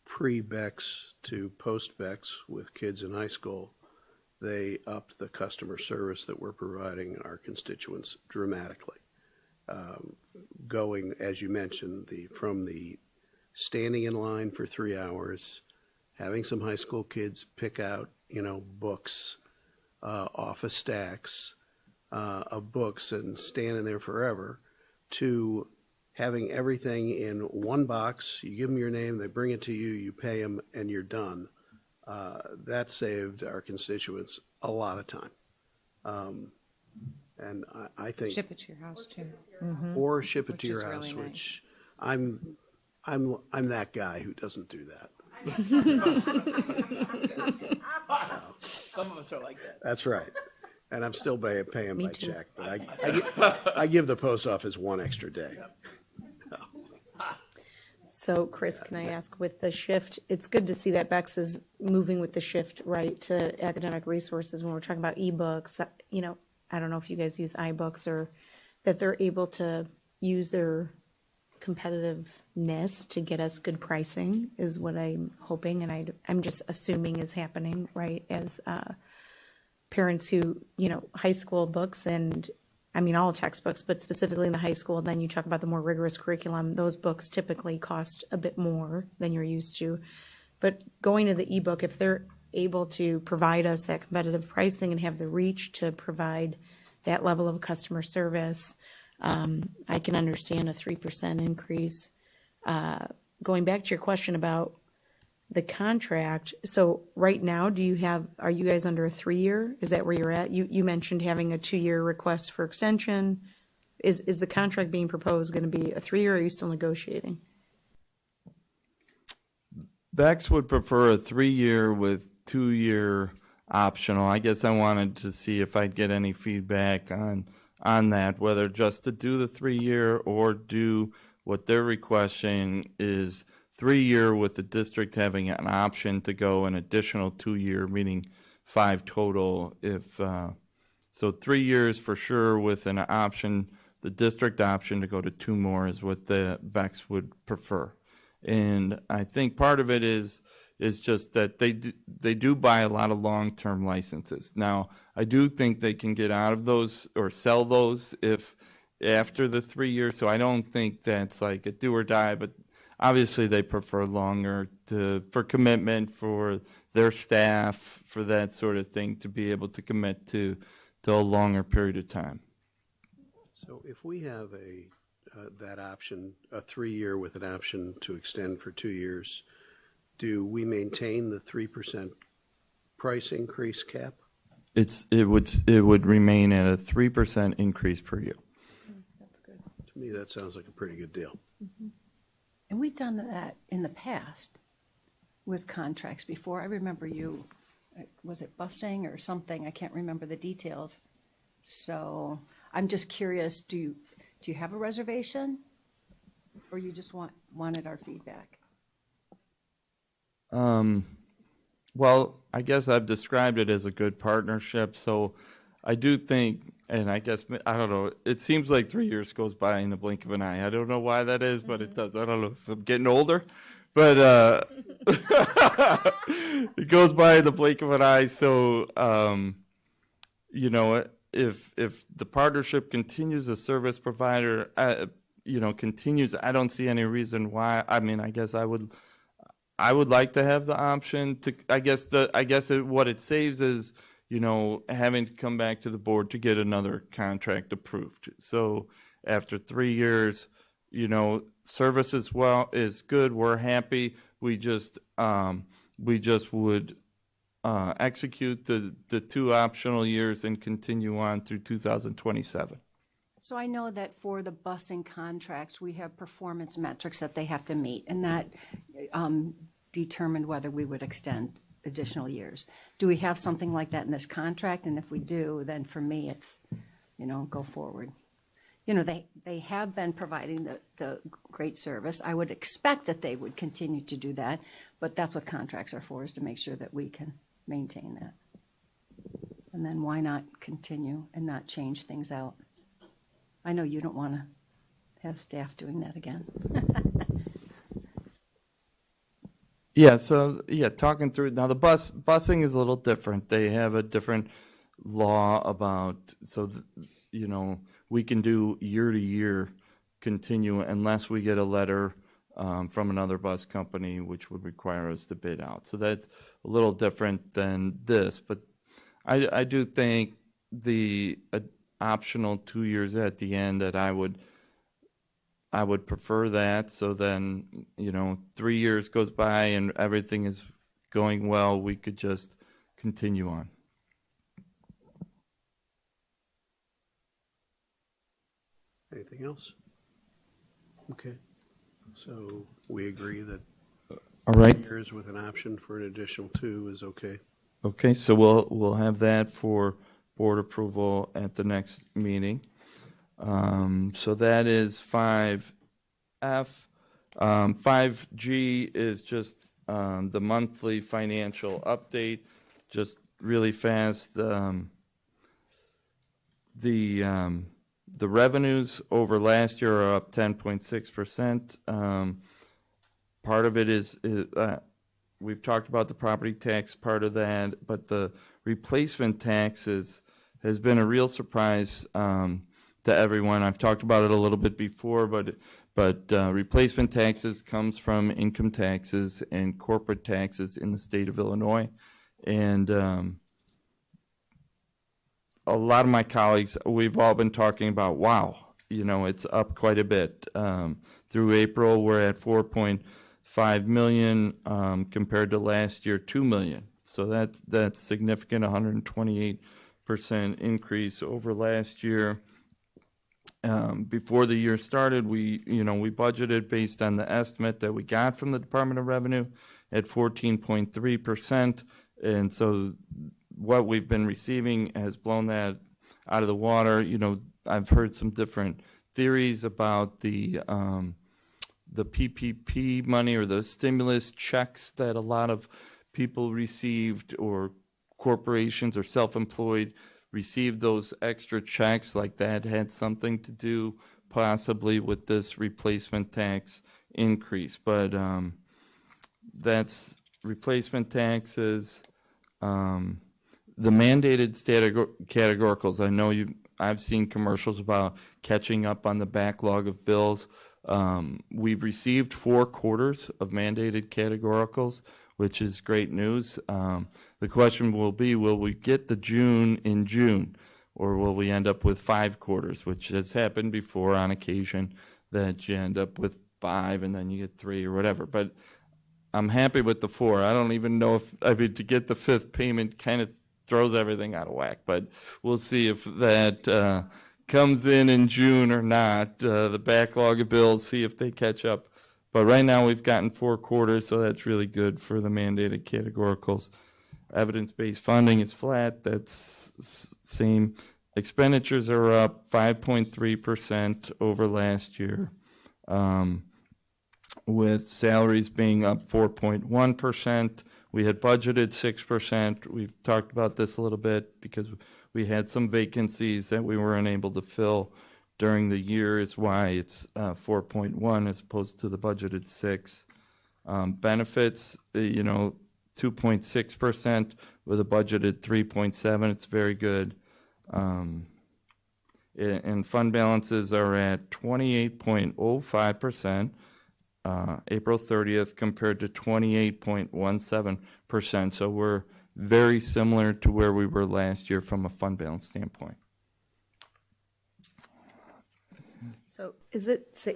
pre-Bex to post-Bex with kids in high school, they upped the customer service that we're providing our constituents dramatically. Going, as you mentioned, from the standing in line for 3 hours, having some high school kids pick out, books off of stacks of books and standing there forever, to having everything in one box. You give them your name, they bring it to you, you pay them, and you're done. That saved our constituents a lot of time. And I think, Ship it to your house too. or ship it to Which your is house, really nice. which I'm that guy who doesn't do that. Some of us are like that. That's right. And I'm still paying by check, but I give the post office one extra day. So Chris, can I ask, with the shift, it's good to see that Bex is moving with the shift, right, to academic resources when we're talking about ebooks. I don't know if you guys use iBooks, or that they're able to use their competitiveness to get us good pricing is what I'm hoping, and I'm just assuming is happening, right, as parents who, high school books, and all textbooks, but specifically in the high school, then you talk about the more rigorous curriculum, those books typically cost a bit more than you're used to. But going to the ebook, if they're able to provide us that competitive pricing and have the reach to provide that level of customer service, I can understand a 3% increase. Going back to your question about the contract, so right now, are you guys under a 3-year? Is that where you're at? You mentioned having a 2-year request for extension. Is the contract being proposed going to be a 3-year, or are you still negotiating? Bex would prefer a 3-year with 2-year optional. I guess I wanted to see if I'd get any feedback on that, whether just to do the 3-year or do what they're requesting is 3-year with the district having an option to go an additional 2-year, meaning 5 total. So 3 years for sure with an option, the district option to go to 2 more is what the Bex would prefer. And I think part of it is just that they do buy a lot of long-term licenses. Now, I do think they can get out of those or sell those if after the 3 years. So I don't think that's like a do or die, but obviously they prefer longer for commitment for their staff, for that sort of thing, to be able to commit to a longer period of time. So if we have that option, a 3-year with an option to extend for 2 years, do we maintain the 3% price increase cap? It would remain at a 3% increase per year. To me, that sounds like a pretty good deal. And we've done that in the past with contracts before. I remember was it busing or something? I can't remember the details. So I'm just curious, do you have a reservation? Or you just wanted our feedback? Well, I guess I've described it as a good partnership. So I do think, and I guess, I don't know, it seems like 3 years goes by in the blink of an eye. I don't know why that is, but it does. I don't know if I'm getting older, but it goes by in the blink of an eye. So, if the partnership continues, the service provider, continues, I don't see any reason why. I mean, I guess I would like to have the option to, what it saves is, having to come back to the board to get another contract approved. So after 3 years, service is good. We're happy. We just would execute the 2 optional years and continue on through 2027. So I know that for the busing contracts, we have performance metrics that they have to meet, and that determined whether we would extend additional years. Do we have something like that in this contract? And if we do, then for me, it's, go forward. They have been providing the great service. I would expect that they would continue to do that, but that's what contracts are for, is to make sure that we can maintain that. and then why not continue and not change things out? I know you don't want to have staff doing that again. Yeah, so, yeah, talking through, now the busing is a little different. They have a different law about, so, you know, we can do year to year continue unless we get a letter from another bus company, which would require us to bid out. So that's a little different than this, but I do think the optional 2 years at the end that I would prefer that. So then, you know, 3 years goes by and everything is going well, we could just continue on. Anything else? Okay, so we agree that All right. years with an option for an additional 2 is okay. Okay, so we'll have that for board approval at the next meeting. So that is 5F. 5G is just the monthly financial update, just really fast. The revenues over last year are up 10.6%. Part of it is we've talked about the property tax part of that, but the replacement taxes has been a real surprise to everyone. I've talked about it a little bit before, but replacement taxes comes from income taxes and corporate taxes in the state of Illinois. And a lot of my colleagues, we've all been talking about, wow, you know, it's up quite a bit. Through April, we're at 4.5 million compared to last year, 2 million. So that's significant, 128% increase over last year. Before the year started, we budgeted based on the estimate that we got from the Department of Revenue at 14.3%. And so what we've been receiving has blown that out of the water. You know, I've heard some different theories about the PPP money or the stimulus checks that a lot of people received, or corporations or self-employed received those extra checks, like that had something to do possibly with this replacement tax increase. But that's replacement taxes. The mandated categoricals, I know I've seen commercials about catching up on the backlog of bills. We've received 4 quarters of mandated categoricals, which is great news. The question will be, will we get the June in June, or will we end up with 5 quarters, which has happened before on occasion, that you end up with 5 and then you get 3 or whatever. But I'm happy with the 4. I don't even know if, to get the 5th payment kind of throws everything out of whack, but we'll see if that comes in June or not. The backlog of bills, see if they catch up. But right now we've gotten 4 quarters, so that's really good for the mandated categoricals. Evidence-based funding is flat. That's same. Expenditures are up 5.3% over last year, with salaries being up 4.1%. We had budgeted 6%. We've talked about this a little bit because we had some vacancies that we weren't able to fill during the year, is why it's 4.1 as opposed to the budgeted 6. Benefits, 2.6% with a budgeted 3.7. It's very good. And fund balances are at 28.05%. April 30th compared to 28.17%. So we're very similar to where we were last year from a fund balance standpoint. So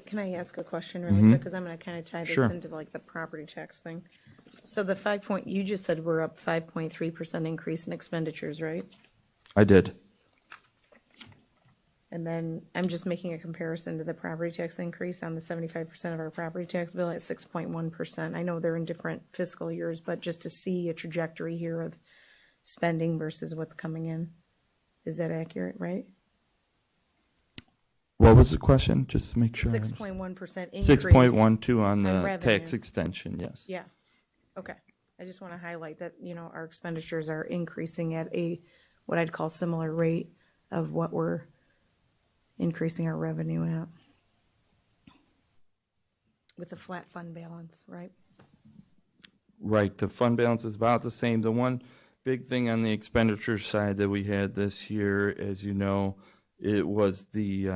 can I ask a question really quick? Because I'm going to kind of tie this Sure. into like the property tax thing. So the you just said we're up 5.3% increase in expenditures, right? I did. And then I'm just making a comparison to the property tax increase on the 75% of our property tax bill at 6.1%. I know they're in different fiscal years, but just to see a trajectory here of spending versus what's coming in. Is that accurate, right? What was the question? Just to make sure. 6.1% increase. 6.12 on the revenue. tax extension, yes. Yeah, okay. I just want to highlight that, our expenditures are increasing at a what I'd call similar rate of what we're increasing our revenue at. With a flat fund balance, right? Right, the fund balance is about the same. The one big thing on the expenditure side that we had this year, as you know, it was the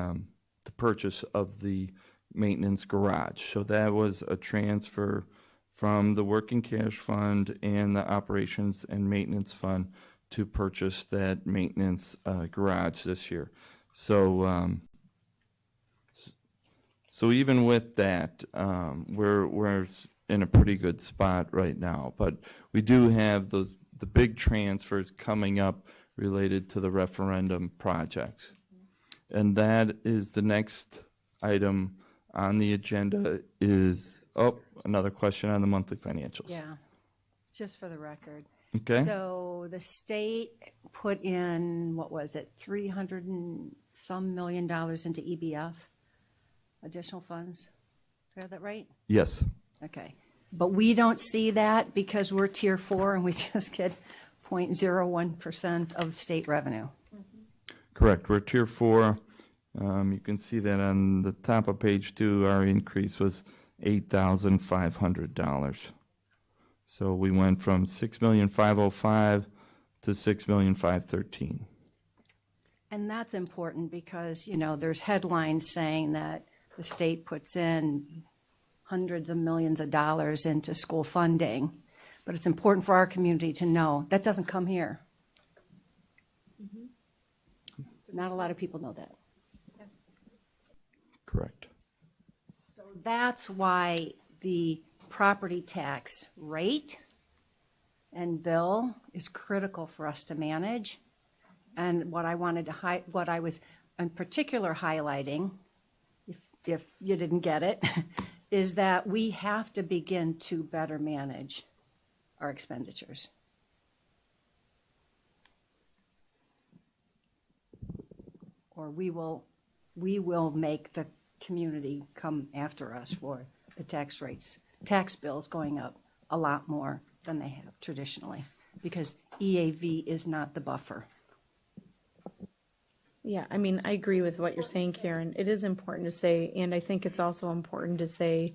purchase of the maintenance garage. So that was a transfer from the working cash fund and the operations and maintenance fund to purchase that maintenance garage this year. So so even with that, we're in a pretty good spot right now. But we do have the big transfers coming up related to the referendum projects. And that is the next item on the agenda is, another question on the monthly financials. Yeah, just for the record. Okay. So the state put in, what was it, 300 and some million dollars into EBF, additional funds? Do I have that right? Yes. Okay. But we don't see that because we're tier 4 and we just get 0.01% of state revenue. Correct. We're tier 4. You can see that on the top of page 2, our increase was $8,500. So we went from $6,505,000 to $6,513,000. And that's important because, you know, there's headlines saying that the state puts in hundreds of millions of dollars into school funding. But it's important for our community to know that doesn't come here. Not a lot of people know that. Correct. So that's why the property tax rate and bill is critical for us to manage. And what I wanted to what I was in particular highlighting, if you didn't get it, is that we have to begin to better manage our expenditures. Or we will make the community come after us for the tax rates, tax bills going up a lot more than they have traditionally, because EAV is not the buffer. Yeah, I mean, I agree with what you're saying, Karen. It is important to say, and I think it's also important to say,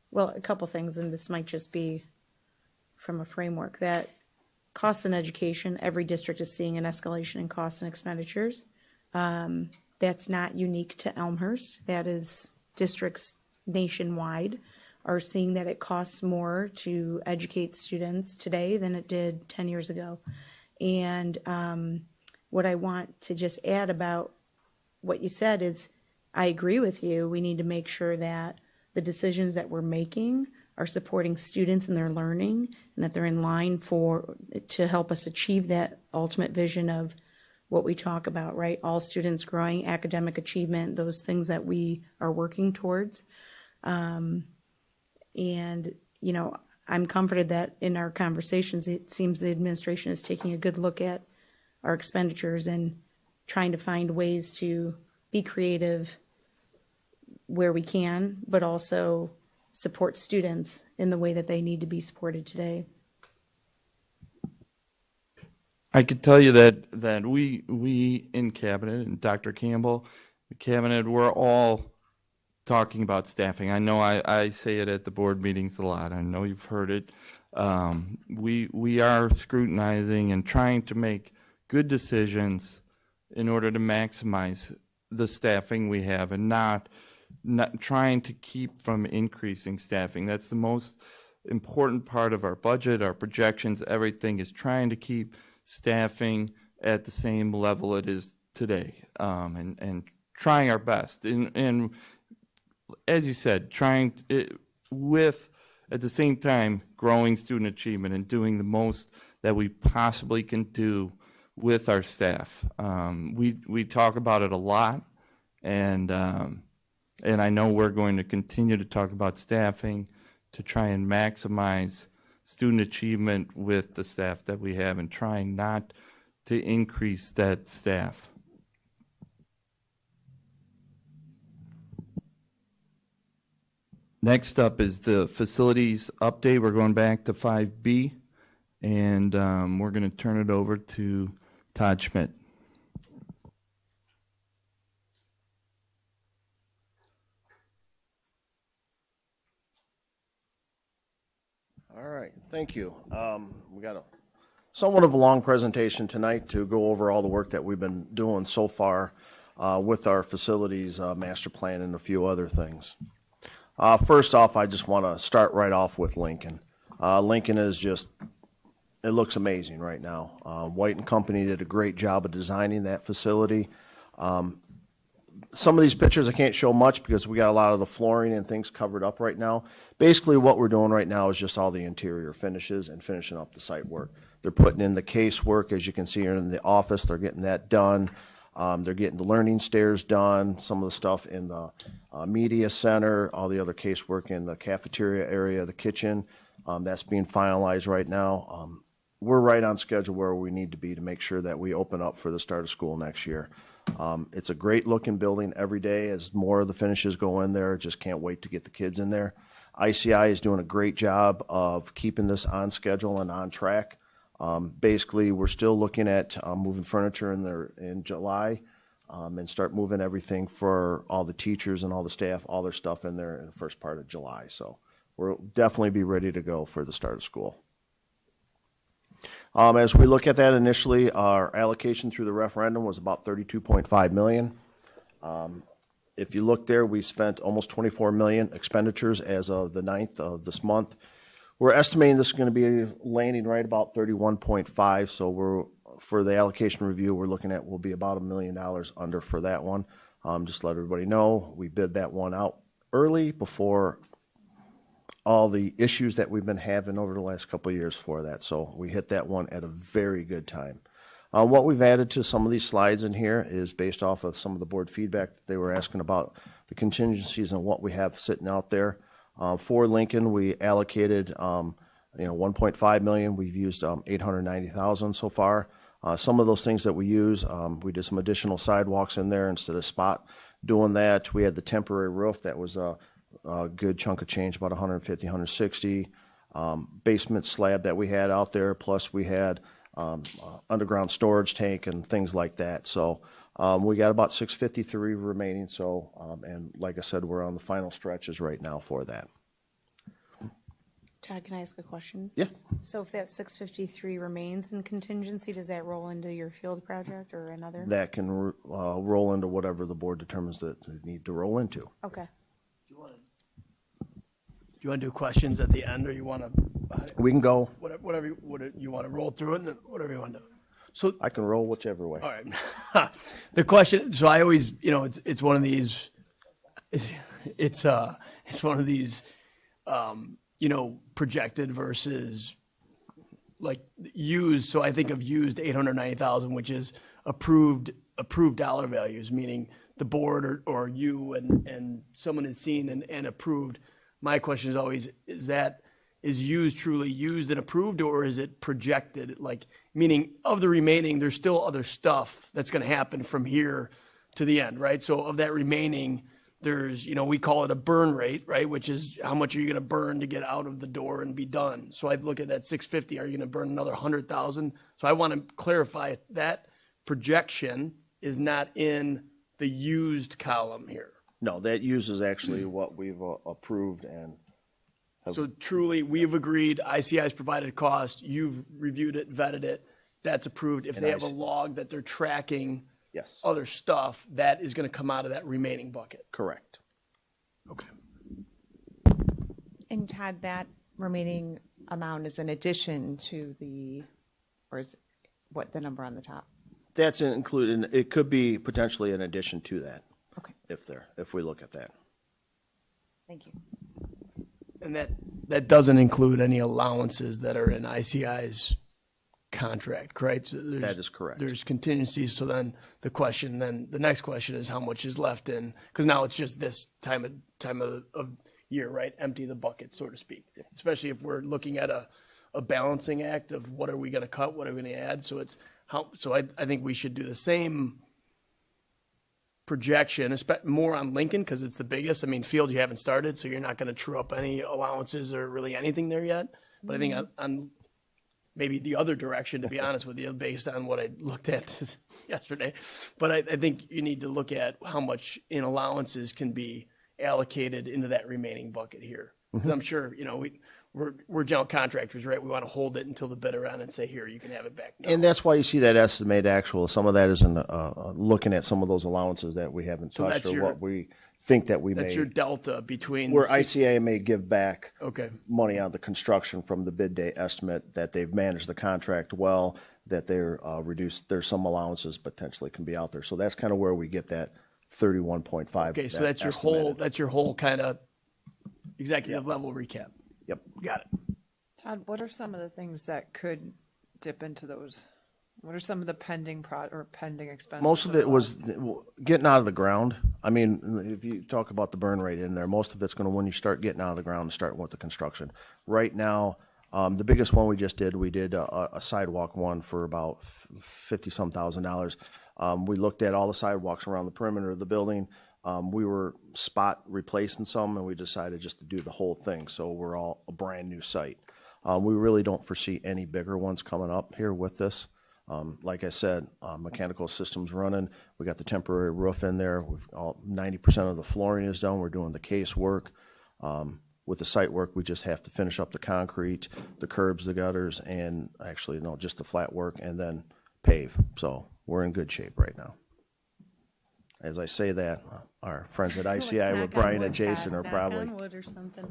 well, a couple things, and this might just be from a framework, that costs in education, every district is seeing an escalation in costs and expenditures. That's not unique to Elmhurst. That is, districts nationwide are seeing that it costs more to educate students today than it did 10 years ago. And what I want to just add about what you said is, I agree with you. We need to make sure that the decisions that we're making are supporting students in their learning and that they're in line to help us achieve that ultimate vision of what we talk about, right? All students growing, academic achievement, those things that we are working towards. And, you know, I'm comforted that in our conversations, it seems the administration is taking a good look at our expenditures and trying to find ways to be creative where we can, but also support students in the way that they need to be supported today. I could tell you that we in cabinet and Dr. Campbell, the cabinet, we're all talking about staffing. I know I say it at the board meetings a lot. I know you've heard it. We are scrutinizing and trying to make good decisions in order to maximize the staffing we have and not trying to keep from increasing staffing. That's the most important part of our budget, our projections, everything is trying to keep staffing at the same level it is today, and trying our best. And as you said, with, at the same time, growing student achievement and doing the most that we possibly can do with our staff. We talk about it a lot, and I know we're going to continue to talk about staffing to try and maximize student achievement with the staff that we have and trying not to increase that staff. Next up is the facilities update. We're going back to 5B, and we're going to turn it over to Todd Schmidt. All right, thank you. We got a somewhat of a long presentation tonight to go over all the work that we've been doing so far with our facilities master plan and a few other things. First off, I just want to start right off with Lincoln. Lincoln is just, it looks amazing right now. White and Company did a great job of designing that facility. Some of these pictures I can't show much because we got a lot of the flooring and things covered up right now. Basically, what we're doing right now is just all the interior finishes and finishing up the site work. They're putting in the casework, as you can see here in the office. They're getting that done. They're getting the learning stairs done, some of the stuff in the media center, all the other casework in the cafeteria area, the kitchen. That's being finalized right now. We're right on schedule where we need to be to make sure that we open up for the start of school next year. It's a great looking building every day as more of the finishes go in there. Just can't wait to get the kids in there. ICI is doing a great job of keeping this on schedule and on track. Basically, we're still looking at moving furniture in there in July and start moving everything for all the teachers and all the staff, all their stuff in there in the first part of July. So we'll definitely be ready to go for the start of school. As we look at that initially, our allocation through the referendum was about $32.5 million. If you look there, we spent almost $24 million expenditures as of the 9th of this month. We're estimating this is going to be landing right about 31.5. So for the allocation review, we're looking at will be about $1 million under for that one. Just let everybody know, we bid that one out early before all the issues that we've been having over the last couple of years for that. So we hit that one at a very good time. What we've added to some of these slides in here is based off of some of the board feedback that they were asking about the contingencies and what we have sitting out there. For Lincoln, we allocated, $1.5 million. We've used $890,000 so far. Some of those things that we use, we did some additional sidewalks in there instead of spot doing that. We had the temporary roof that was a good chunk of change, about 150, 160. Basement slab that we had out there, plus we had underground storage tank and things like that. So we got about 653 remaining. So, and like I said, we're on the final stretches right now for that. Todd, can I ask a question? Yeah. So if that 653 remains in contingency, does that roll into your field project or another? That can roll into whatever the board determines that they need to roll into. Okay. Do you want to do questions at the end, or you want to, We can go. whatever you want to roll through it, and whatever you want to do? So, I can roll whichever way. all right. The question, so I always, it's one of these, it's one of these, projected versus like used. So I think of used 890,000, which is approved dollar values, meaning the board or you and someone has seen and approved. My question is always, is used truly used and approved, or is it projected? Like, meaning of the remaining, there's still other stuff that's going to happen from here to the end, right? So of that remaining, there's, we call it a burn rate, right? Which is how much are you going to burn to get out of the door and be done? So I look at that 650, are you going to burn another 100,000? So I want to clarify that projection is not in the used column here. No, that uses actually what we've approved and So truly, we've agreed, ICI has provided cost, you've reviewed it, vetted it, that's approved. If they have a log that they're tracking yes, other stuff, that is going to come out of that remaining bucket. correct. Okay. And Todd, that remaining amount is in addition to or is what the number on the top? That's included. It could be potentially in addition to that. Okay. If we look at that. Thank you. And that doesn't include any allowances that are in ICI's contract, correct? So That is correct. There's contingencies, so then the next question is how much is left in, because now it's just this time of year, right? Empty the bucket, so to speak. Especially if we're looking at a balancing act of what are we going to cut, what are we going to add. So I think we should do the same projection, more on Lincoln because it's the biggest. I mean, field you haven't started, so you're not going to true up any allowances or really anything there yet. But I think maybe the other direction, to be honest with you, based on what I looked at yesterday. But I think you need to look at how much in allowances can be allocated into that remaining bucket here. Because I'm sure, we're general contractors, right? We want to hold it until the bitter end and say, here, you can have it back now. And that's why you see that estimated actual. Some of that is in looking at some of those allowances that we haven't touched that's or your- what we think that we may. That's your delta between. Where the six- ICA may give back Okay. money on the construction from the bid day estimate, that they've managed the contract well, that they're reduced, there's some allowances potentially can be out there. So that's kind of where we get that 31.5. Okay, so that's your whole kind of executive level recap. Yep. Got it. Todd, what are some of the things that could dip into those? What are some of the pending pending expenses? Most of that it are was getting out of the ground. I mean, if you talk about the burn rate in there, most of it's going to, when you start getting out of the ground and starting with the construction. Right now, the biggest one we did a sidewalk one for about $50-some thousand. We looked at all the sidewalks around the perimeter of the building. We were spot replacing some, and we decided just to do the whole thing. So we're all a brand new site. We really don't foresee any bigger ones coming up here with this. Like I said, mechanical systems running. We got the temporary roof in there. 90% of the flooring is done. We're doing the case work. With the site work, we just have to finish up the concrete, the curbs, the gutters, and actually, no, just the flat work, and then pave. So we're in good shape right now. As I say that, our friends at ICI with Brian and Jason are probably Wood or something.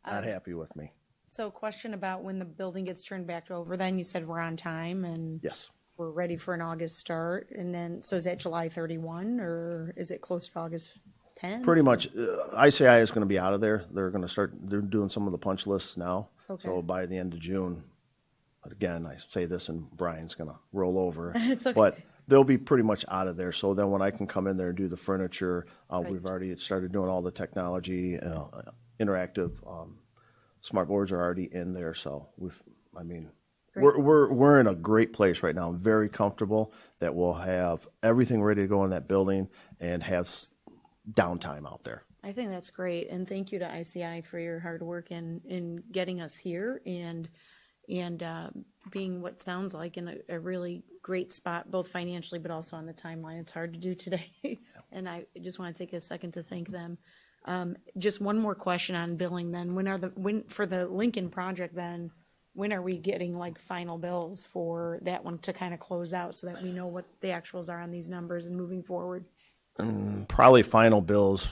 not happy with me. So question about when the building gets turned back over, then you said we're on time and Yes. we're ready for an August start. And then, so is that July 31 or is it closer to August 10? Pretty much, ICI is going to be out of there. They're going to they're doing some of the punch lists now. Okay. So by the end of June, again, I say this and Brian's going to roll over. It's okay. But they'll be pretty much out of there. So then when I can come in there and do the furniture, we've already started doing all the technology, interactive, smart boards are already in there. So we're in a great place right now. I'm very comfortable that we'll have everything ready to go in that building and have downtime out there. I think that's great. And thank you to ICI for your hard work in getting us here and being what sounds like in a really great spot, both financially, but also on the timeline. It's hard to do today. And I just want to take a second to thank them. Just one more question on billing then. When for the Lincoln project then, when are we getting like final bills for that one to kind of close out so that we know what the actuals are on these numbers and moving forward? Probably final bills,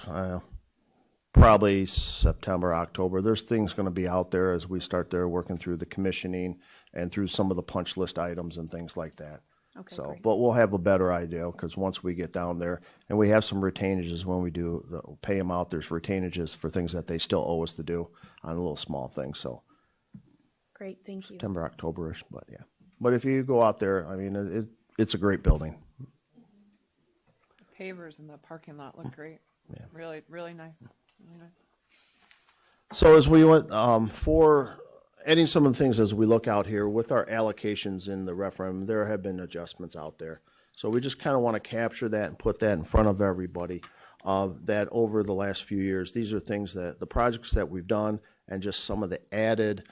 probably September, October. There's things going to be out there as we start there working through the commissioning and through some of the punch list items and things like that. Okay, So, great. but we'll have a better idea because once we get down there, and we have some retainages when we pay them out, there's retainages for things that they still owe us to do on little small things. So Great, thank you. September, October-ish, but yeah. But if you go out there, I mean, it's a great building. pavers in the parking lot look great. Yeah. Really, really nice. Really nice. So as we went, for adding some of the things as we look out here with our allocations in the referendum, there have been adjustments out there. So we just kind of want to capture that and put that in front of everybody, that over the last few years, these are things that, the projects that we've done and just some of the added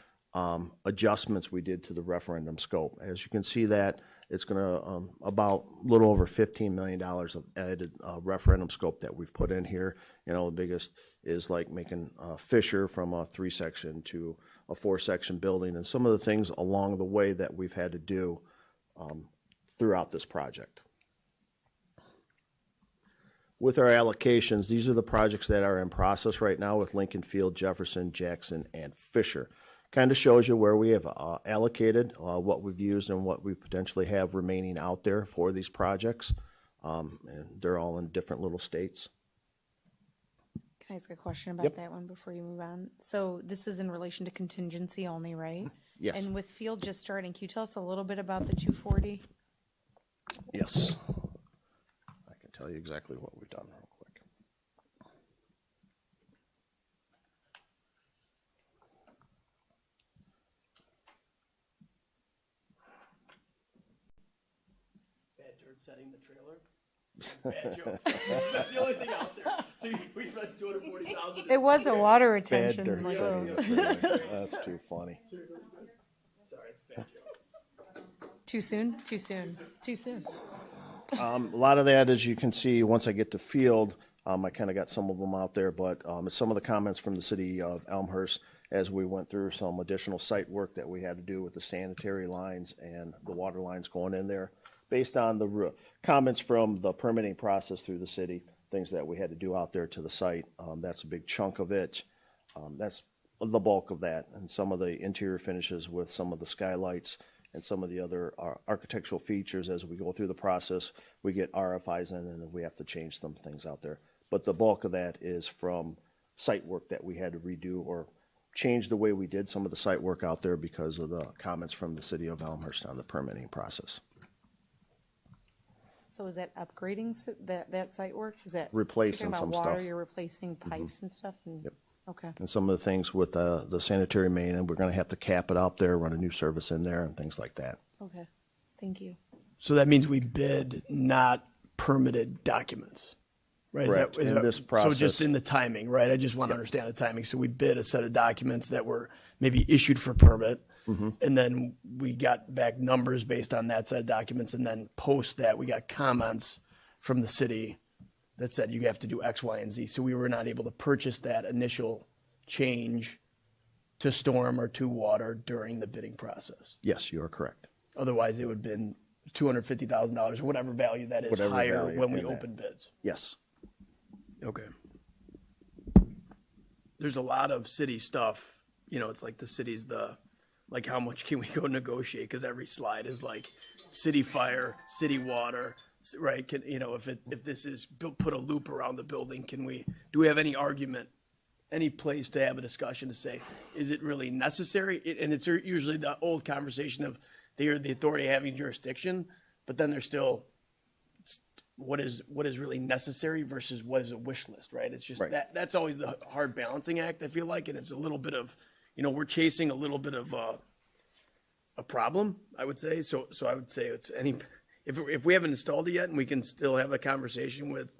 adjustments we did to the referendum scope. As you can see that, it's going to about a little over $15 million of added referendum scope that we've put in here. You know, the biggest is like making Fisher from a 3-section to a 4-section building, and some of the things along the way that we've had to do throughout this project. With our allocations, these are the projects that are in process right now with Lincoln Field, Jefferson, Jackson, and Fisher. Kind of shows you where we have allocated, what we've used, and what we potentially have remaining out there for these projects. And they're all in different little states. Can I ask a question about Yep. that one before you move on? So this is in relation to contingency only, right? Yes. And with field just starting, can you tell us a little bit about the 240? Yes. I can tell you exactly what we've done real quick. Bad dirt setting the trailer. Bad jokes. That's the only thing out there. So we spent $240,000. It was a water Bad retention. dirt like, setting. oh. the trailer. That's too funny. Sorry, it's a bad joke. Too soon? Too soon. Too soon. A lot of that, as you can see, once I get to field, I kind of got some of them out there, but some of the comments from the city of Elmhurst as we went through some additional site work that we had to do with the sanitary lines and the water lines going in there, based on the comments from the permitting process through the city, things that we had to do out there to the site. That's a big chunk of it. That's the bulk of that, and some of the interior finishes with some of the skylights and some of the other architectural features. As we go through the process, we get RFIs in and we have to change some things out there. But the bulk of that is from site work that we had to redo or change the way we did some of the site work out there because of the comments from the city of Elmhurst on the permitting process. So is that upgrading that site work? Is that Replacing you're talking some about water, stuff. You're replacing pipes and stuff? Yep. Okay. And some of the things with the sanitary main, and we're going to have to cap it out there, run a new service in there and things like that. Okay. Thank you. So that means we bid not permitted documents, right? Correct. In this So process- just in the timing, right? I just want to understand the timing. So we bid a set of documents that were maybe issued for permit, and then we got back numbers based on that set of documents, and then post that, we got comments from the city that said you have to do X, Y, and Z. So we were not able to purchase that initial change to storm or to water during the bidding process. Yes, you are correct. Otherwise, it would have been $250,000 or whatever value that is Whatever higher value when we in that. open bids. Yes. Okay. There's a lot of city stuff, it's like the city's like how much can we go negotiate? Because every slide is like city fire, city water, right? If this is put a loop around the building, do we have any argument, any place to have a discussion to say, is it really necessary? And it's usually the old conversation of they are the authority having jurisdiction, but then there's still what is really necessary versus what is a wish list, right? It's just Right. that's always the hard balancing act, I feel like, and it's a little bit of, we're chasing a little bit of a problem, I would say. So I would say if we haven't installed it yet, and we can still have a conversation with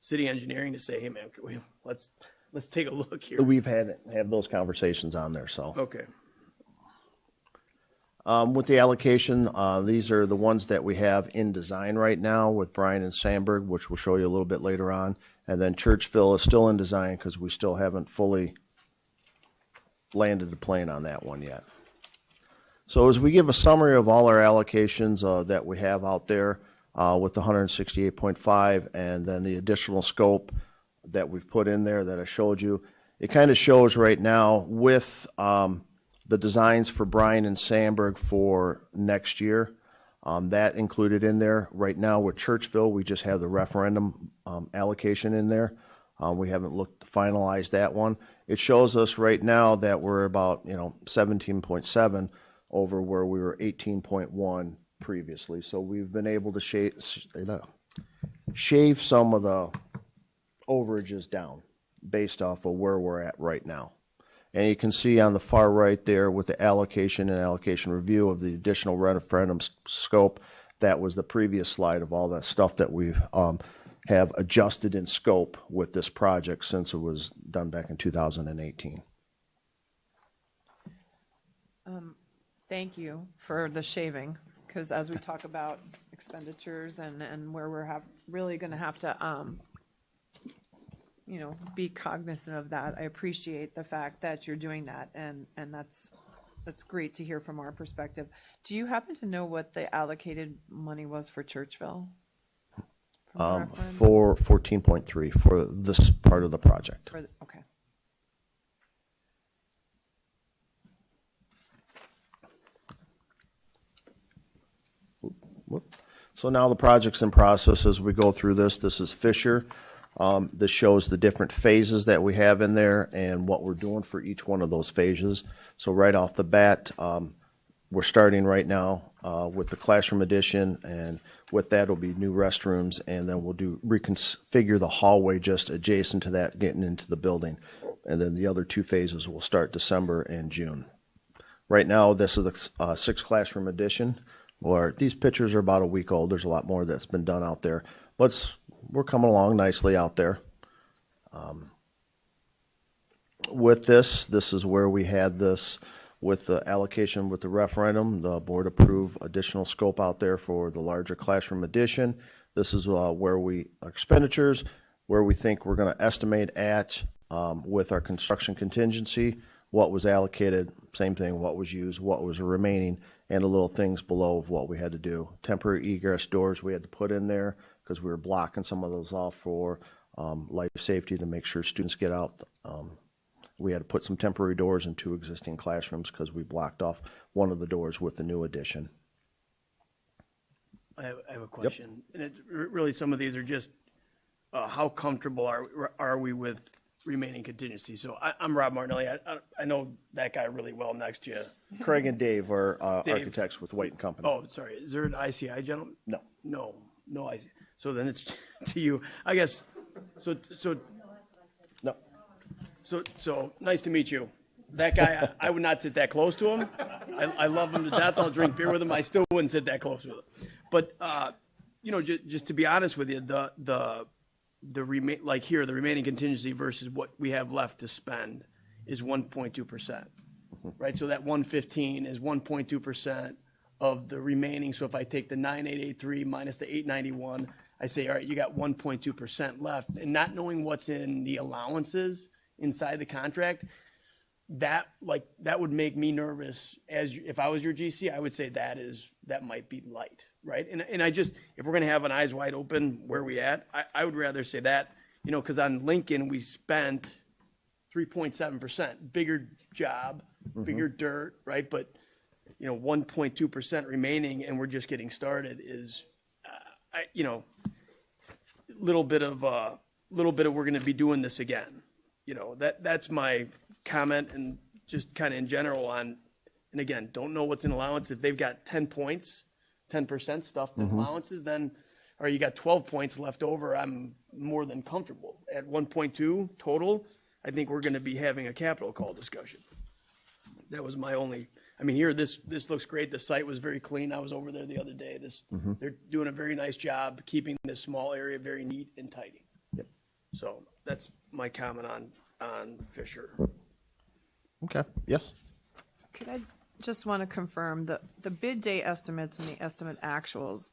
city engineering to say, hey man, let's take a look here. We've have those conversations on there, so. Okay. With the allocation, these are the ones that we have in design right now with Bryan and Sandberg, which we'll show you a little bit later on. And then Churchville is still in design because we still haven't fully landed the plane on that one yet. So as we give a summary of all our allocations that we have out there with the 168.5 and then the additional scope that we've put in there that I showed you, it kind of shows right now with the designs for Bryan and Sandberg for next year. That included in there. Right now with Churchville, we just have the referendum allocation in there. We haven't finalized that one. It shows us right now that we're about 17.7 over where we were 18.1 previously. So we've been able to shave some of the overages down based off of where we're at right now. And you can see on the far right there with the allocation and allocation review of the additional referendum scope, that was the previous slide of all that stuff that we've have adjusted in scope with this project since it was done back in 2018. Thank you for the shaving, because as we talk about expenditures and where we're really going to have to, be cognizant of that. I appreciate the fact that you're doing that, and that's great to hear from our perspective. Do you happen to know what the allocated money was for Churchville? From the referendum? For 14.3 for this part of the project. Okay. So now the project's in process as we go through this. This is Fisher. This shows the different phases that we have in there and what we're doing for each one of those phases. So right off the bat, we're starting right now with the classroom addition, and with that will be new restrooms, and then we'll reconfigure the hallway just adjacent to that, getting into the building. And then the other two phases will start December and June. Right now, this is the sixth classroom addition. These pictures are about a week old. There's a lot more that's been done out there, but we're coming along nicely out there. With this is where we had this with the allocation with the referendum, the board approved additional scope out there for the larger classroom addition. This is where expenditures, where we think we're going to estimate at with our construction contingency, what was allocated, same thing, what was used, what was remaining, and the little things below of what we had to do. Temporary egress doors we had to put in there because we were blocking some of those off for life safety to make sure students get out. We had to put some temporary doors in 2 existing classrooms because we blocked off one of the doors with the new addition. I have a question, and really some of these are just how comfortable are we with remaining contingency? So I'm Rob Martinelli. I know that guy really well next to you. Craig and Dave are Dave. architects with White and Company. Oh, sorry. Is there an ICI gentleman? No. No ICI. So then it's to you, I guess. So No. So nice to meet you. That guy, I would not sit that close to him. I love him to death. I'll drink beer with him. I still wouldn't sit that close with him. But just to be honest with you, the remaining contingency versus what we have left to spend is 1.2%, right? So that 115 is 1.2% of the remaining. So if I take the 9,883 minus the 891, I say, all right, you got 1.2% left, and not knowing what's in the allowances inside the contract, that would make me nervous. If I was your GC, I would say that might be light, right? And I just, if we're gonna have an eyes wide open where we at, I would rather say that, because on Lincoln we spent 3.7%, bigger job, bigger dirt, right? But 1.2% remaining, and we're just getting started is, little bit of we're gonna be doing this again. That's my comment, and just kind of in general on, and again, don't know what's in allowance. If they've got 10 points, 10% stuffed in allowances, then, or you got 12 points left over, I'm more than comfortable. At 1.2 total, I think we're going to be having a capital call discussion. That was my only, here, this looks great. The site was very clean. I was over there the other day. They're doing a very nice job keeping this small area very neat and tidy. Yep. So that's my comment on Fisher. Okay, yes? Could I just want to confirm the bid day estimates and the estimate actuals,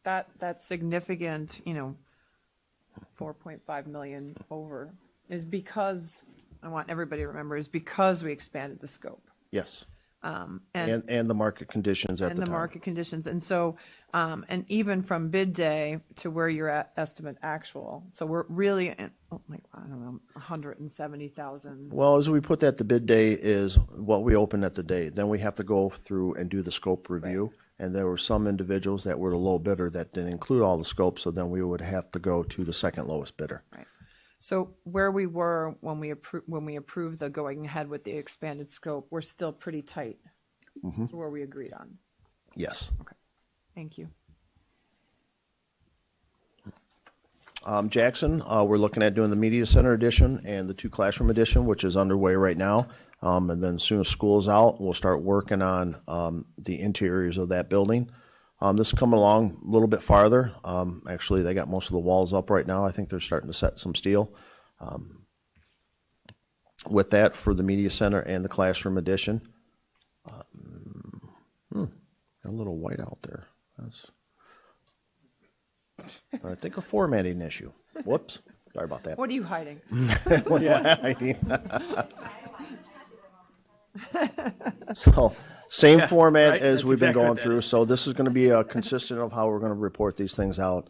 that significant, 4.5 million over is because, I want everybody to remember, is because we expanded the scope. Yes. And And the market conditions at the the time. market conditions. And so, and even from bid day to where you're at estimate actual. So we're really, I don't know, 170,000. Well, as we put that, the bid day is what we open at the day. Then we have to go through and do the scope review. And there were some individuals that were the low bidder that didn't include all the scope, so then we would have to go to the second lowest bidder. Right. So where we were when we approved the going ahead with the expanded scope, we're still pretty tight. To where we agreed on. Yes. Okay. Thank you. Jackson, we're looking at doing the media center edition and the 2 classroom edition, which is underway right now. And then as soon as school's out, we'll start working on the interiors of that building. This is coming along a little bit farther. Actually, they got most of the walls up right now. I think they're starting to set some steel. With that, for the media center and the classroom edition. Got a little white out there. That's, I think, a formatting issue. Whoops. Sorry about that. What are you hiding? So, same format right, as that's we've been exactly going what that through. is. So this is going to be consistent of how we're going to report these things out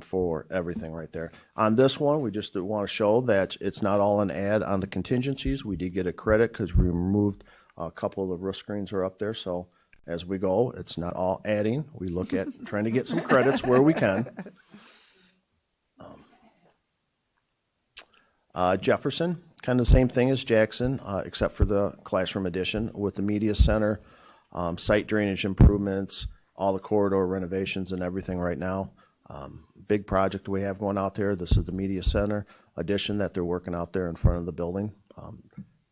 for everything right there. On this one, we just want to show that it's not all an add on the contingencies. We did get a credit because we removed a couple of the roof screens are up there. So as we go, it's not all adding. We look at trying to get some credits where we can. Jefferson, kind of the same thing as Jackson, except for the classroom edition with the media center, site drainage improvements, all the corridor renovations and everything right now. Big project we have going out there. This is the media center addition that they're working out there in front of the building.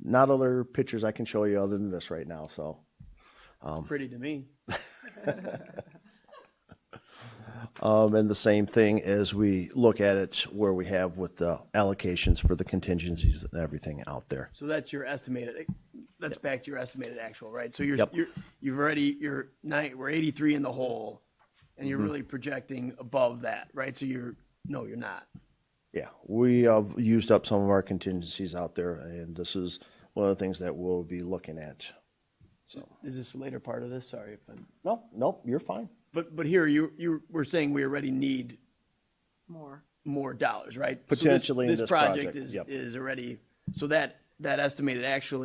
Not other pictures I can show you other than this right now. So Pretty to me. and the same thing as we look at it where we have with the allocations for the contingencies and everything out there. So that's your estimated. that's back to your estimated actual, right? So Yep. we're 83 in the hole, and Mm-hmm. you're really projecting above that, right? So no, you're not. Yeah, we have used up some of our contingencies out there, and this is one of the things that we'll be looking at. So, Is this the later part of this? Sorry if I'm. nope, you're fine. But here, you were saying we already need more dollars, right? So Potentially in this project, is yep. is already, so that estimated actual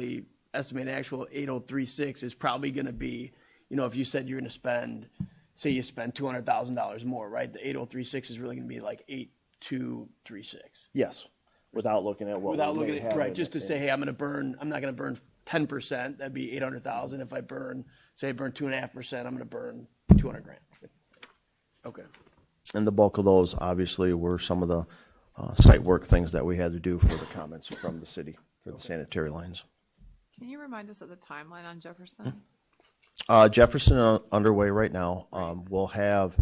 8036 is probably gonna be, if you said you're gonna spend, say you spend $200,000 more, right? The 8036 is really gonna be like 8236. Yes, without looking at what. Without we looking may at, have right, in just to it. say, hey, I'm not gonna burn 10%, that'd be 800,000. If I burn 2.5%, I'm gonna burn 200 grand. Okay. And the bulk of those, obviously, were some of the site work things that we had to do for the comments from the city for the sanitary lines. Can you remind us of the timeline on Jefferson? Jefferson underway right now. We'll have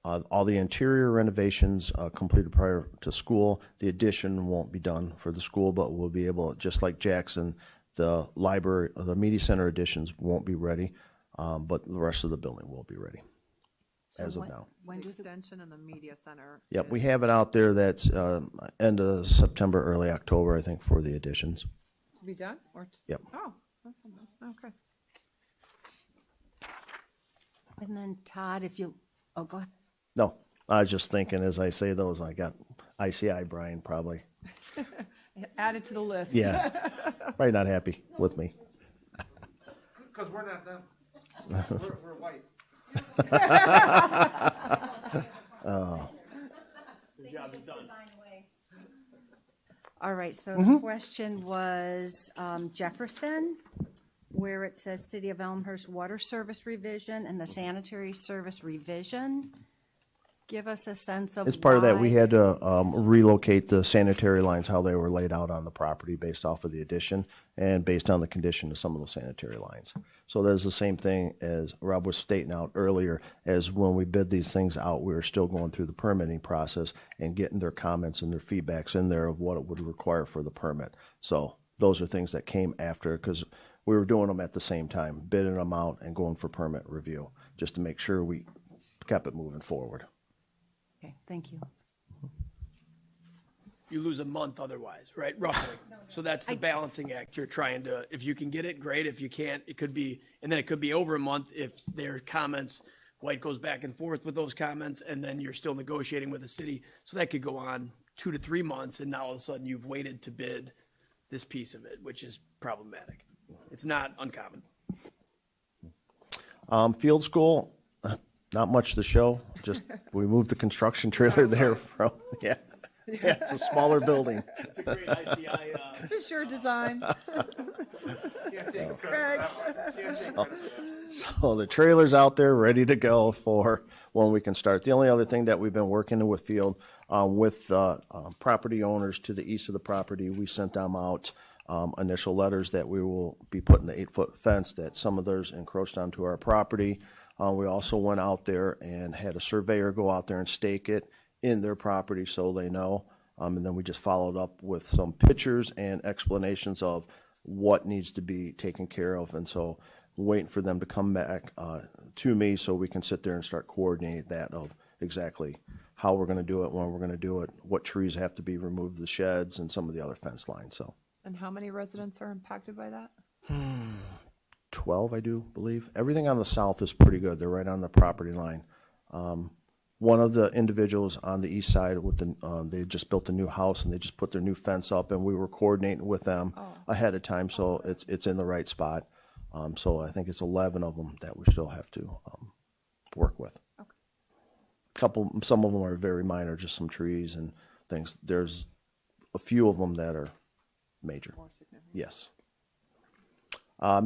all the interior renovations completed prior to school. The addition won't be done for the school, but we'll be able, just like Jackson, the library, the media center additions won't be ready, but the rest of the building will be ready as of now. The extension and the media center. Yep, we have it out there. That's end of September, early October, I think, for the additions. To be done or? Yep. Oh, that's okay. And then Todd, go ahead. No, I was just thinking as I say those, I got ICI Brian probably. Add it to the list. Yeah, probably not happy with me. Because we're not them. We're white. Your job is done. All right, so the question was Jefferson, where it says City of Elmhurst Water Service revision and the sanitary service revision. Give us a sense of As part of that, we why- had to relocate the sanitary lines, how they were laid out on the property based off of the addition and based on the condition of some of the sanitary lines. So there's the same thing as Rob was stating out earlier, as when we bid these things out, we were still going through the permitting process and getting their comments and their feedbacks in there of what it would require for the permit. So those are things that came after, because we were doing them at the same time, bidding them out and going for permit review, just to make sure we kept it moving forward. Okay, thank you. You lose a month otherwise, right? Roughly. So that's the balancing act you're trying to, if you can get it, great. If you can't, it could be, and then it could be over a month if their comments, White goes back and forth with those comments, and then you're still negotiating with the city. So that could go on 2 to 3 months, and now all of a sudden you've waited to bid this piece of it, which is problematic. It's not uncommon. Field school, not much to show. Just we moved the construction trailer there from it's a smaller building. It's a great ICI. This is your design. So the trailer's out there ready to go for when we can start. The only other thing that we've been working with field with property owners to the east of the property, we sent them out initial letters that we will be putting the 8-foot fence that some of theirs encroached onto our property. We also went out there and had a surveyor go out there and stake it in their property so they know. And then we just followed up with some pictures and explanations of what needs to be taken care of. And so waiting for them to come back to me so we can sit there and start coordinating that of exactly how we're going to do it, when we're going to do it, what trees have to be removed, the sheds, and some of the other fence lines. So And how many residents are impacted by that? 12, I do believe. Everything on the south is pretty good. They're right on the property line. One of the individuals on the east side with they just built a new house and they just put their new fence up, and we were coordinating with them ahead of time, so it's in the right spot. So I think it's 11 of them that we still have to work with. Okay. Some of them are very minor, just some trees and things. There's a few of them that are major. More significant. Yes.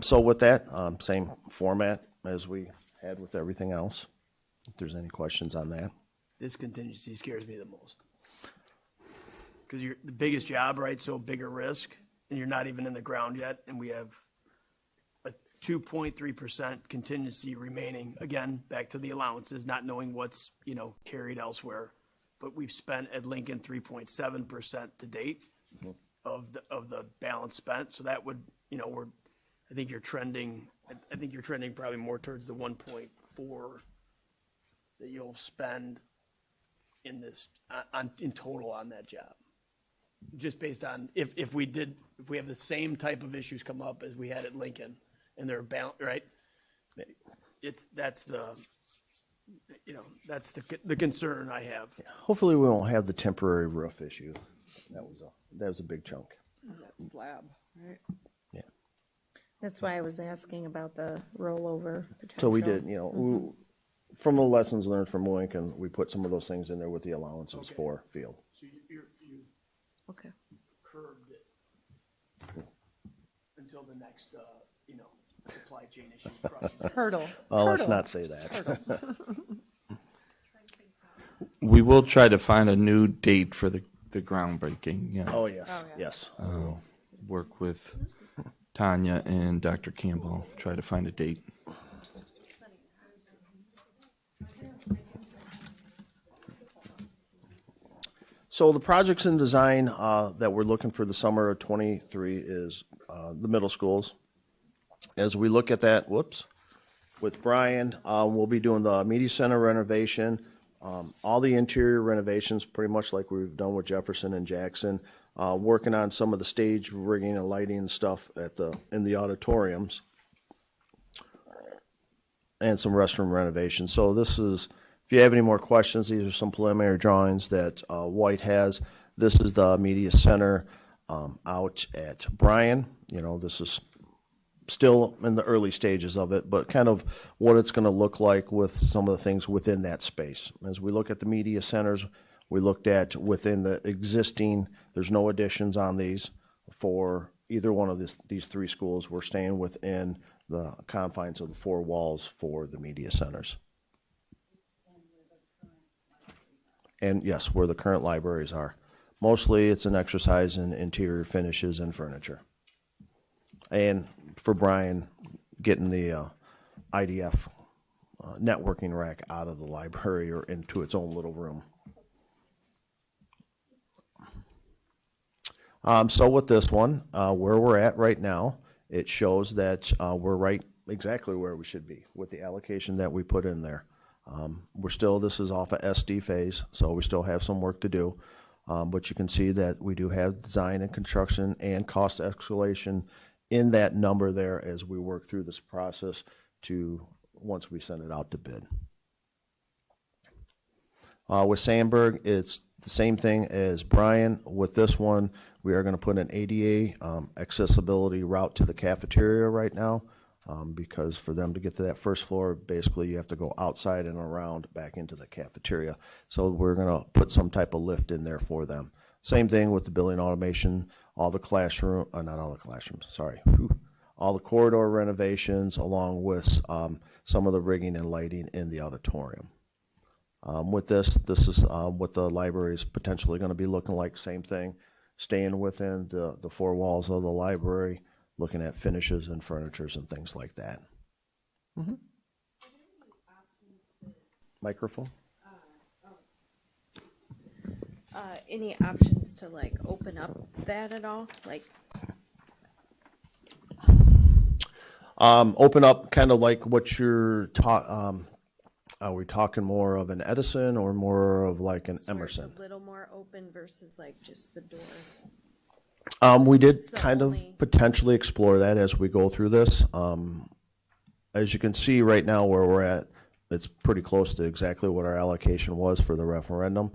So with that, same format as we had with everything else. If there's any questions on that. This contingency scares me the most. Because you're the biggest job, right? So bigger risk, and you're not even in the ground yet, and we have a 2.3% contingency remaining. Again, back to the allowances, not knowing what's, carried elsewhere. But we've spent at Lincoln 3.7% to date of the balance spent. So that would, I think you're trending, I think you're trending probably more towards the 1.4 that you'll spend in this, in total on that job. Just based on, if we have the same type of issues come up as we had at Lincoln, and they're bound, right? That's the concern I have. Hopefully, we won't have the temporary roof issue. That was a big chunk. That slab, right? Yeah. That's why I was asking about the rollover potential. So we did, from the lessons learned from Lincoln, we put some of those things in there with the allowances for field. So you Okay. curbed it until the next, supply chain issue crushes it. Hurdle. Let's not say that. We will try to find a new date for the groundbreaking. Yeah. Oh, yes, yes. Work with Tanya and Dr. Campbell, try to find a date. So the projects in design that we're looking for the summer of '23 is the middle schools. As we look at that, with Brian, we'll be doing the media center renovation, all the interior renovations, pretty much like we've done with Jefferson and Jackson, working on some of the stage rigging and lighting and stuff in the auditoriums, and some restroom renovations. So this is, if you have any more questions, these are some preliminary drawings that White has. This is the media center out at Bryan. This is still in the early stages of it, but kind of what it's going to look like with some of the things within that space. As we look at the media centers, we looked at within the existing, there's no additions on these for either one of these three schools. We're staying within the confines of the four walls for the media centers. And yes, where the current libraries are. Mostly it's an exercise in interior finishes and furniture. And for Brian, getting the IDF networking rack out of the library or into its own little room. So with this one, where we're at right now, it shows that we're right exactly where we should be with the allocation that we put in there. This is off a SD phase, so we still have some work to do. But you can see that we do have design and construction and cost escalation in that number there as we work through this process to once we send it out to bid. With Sandberg, it's the same thing as Brian. With this one, we are going to put an ADA accessibility route to the cafeteria right now. Because for them to get to that first floor, basically you have to go outside and around back into the cafeteria. So we're going to put some type of lift in there for them. Same thing with the building automation, all the corridor renovations, along with some of the rigging and lighting in the auditorium. With this is what the library is potentially going to be looking like. Same thing, staying within the four walls of the library, looking at finishes and furnitures and things like that. Mm-hmm. Microphone? Any options to open up that at all? Open up kind of like what you're are we talking more of an Edison or more of like an Emerson? A little more open versus just the door. We did kind of potentially explore that as we go through this. As you can see right now where we're at, it's pretty close to exactly what our allocation was for the referendum.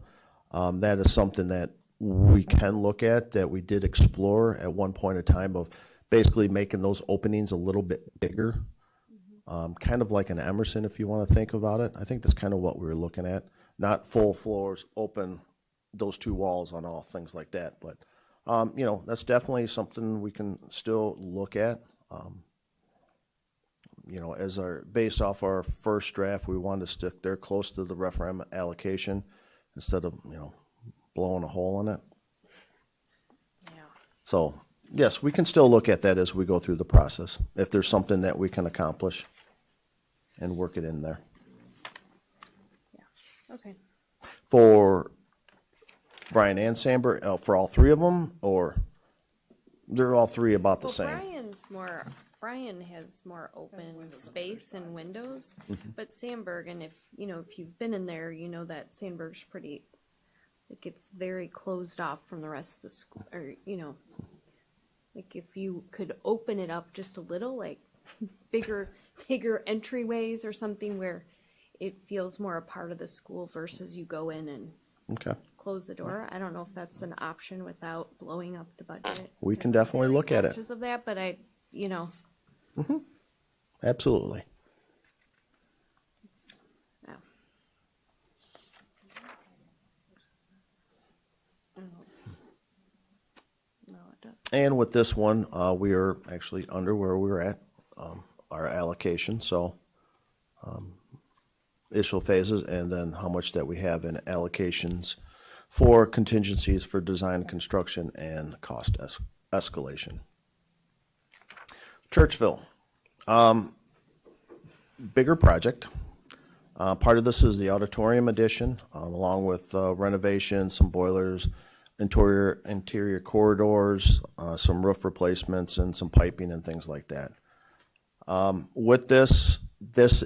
That is something that we can look at, that we did explore at one point in time, of basically making those openings a little bit bigger. Kind of like an Emerson, if you want to think about it. I think that's kind of what we were looking at. Not full floors, open those two walls on all, things like that. But that's definitely something we can still look at. Based off our first draft, we wanted to stick there close to the referendum allocation instead of, blowing a hole in it. Yeah. So, yes, we can still look at that as we go through the process, if there's something that we can accomplish and work it in there. Yeah. Okay. For Brian and Sandberg, for all three of them, or they're all three about the same? Brian's more Bryan has more open space and windows, but Sandberg, and if you've been in there, you know that Sandberg's pretty, like it's very closed off from the rest of the school, or like if you could open it up just a little, like bigger entryways or something where it feels more a part of the school versus you go in and Okay. close the door. I don't know if that's an option without blowing up the budget. We can definitely look at it. Pictures of that, but Absolutely. yeah. I don't know. No, it doesn't. And with this one, we are actually under where we were at, our allocation, so initial phases, and then how much that we have in allocations for contingencies for design, construction, and cost escalation. Churchville, bigger project. Part of this is the auditorium addition, along with renovation, some boilers, interior corridors, some roof replacements, and some piping and things like that. With this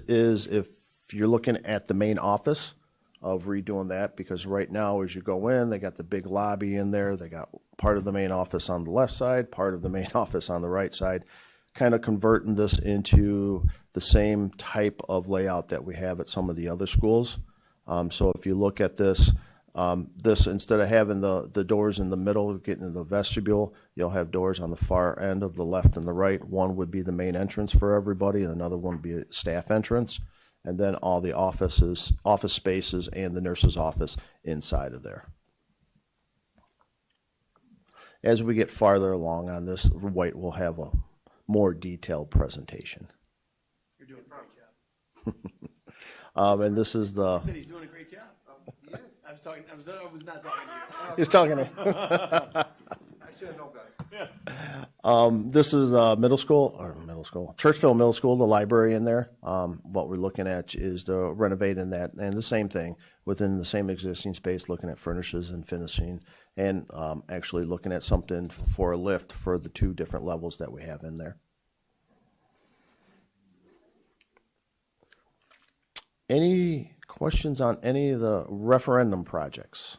is if you're looking at the main office of redoing that, because right now as you go in, they got the big lobby in there. They got part of the main office on the left side, part of the main office on the right side, kind of converting this into the same type of layout that we have at some of the other schools. So if you look at this, instead of having the doors in the middle, getting into the vestibule, you'll have doors on the far end of the left and the right. One would be the main entrance for everybody, and another one would be a staff entrance, and then all the office spaces and the nurse's office inside of there. As we get farther along on this, White will have a more detailed presentation. You're doing a great job. And this is the. He said he's doing a great job. I was not talking to you. He's talking to. I should have known better. This is Churchville Middle School, the library in there. What we're looking at is the renovating that, and the same thing within the same existing space, looking at furnishes and finishing, and actually looking at something for a lift for the 2 different levels that we have in there. Any questions on any of the referendum projects?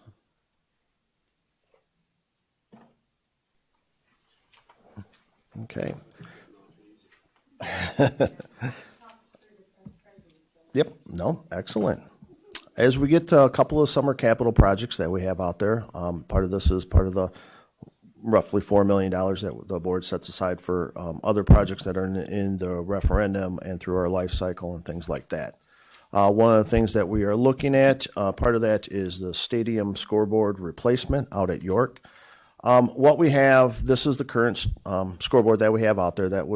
Okay. Yep, no, excellent. As we get to a couple of summer capital projects that we have out there, part of this is part of the roughly $4 million that the board sets aside for other projects that are in the referendum and through our life cycle and things like that. One of the things that we are looking at, part of that is the stadium scoreboard replacement out at York. What we have, this is the current scoreboard that we have out there that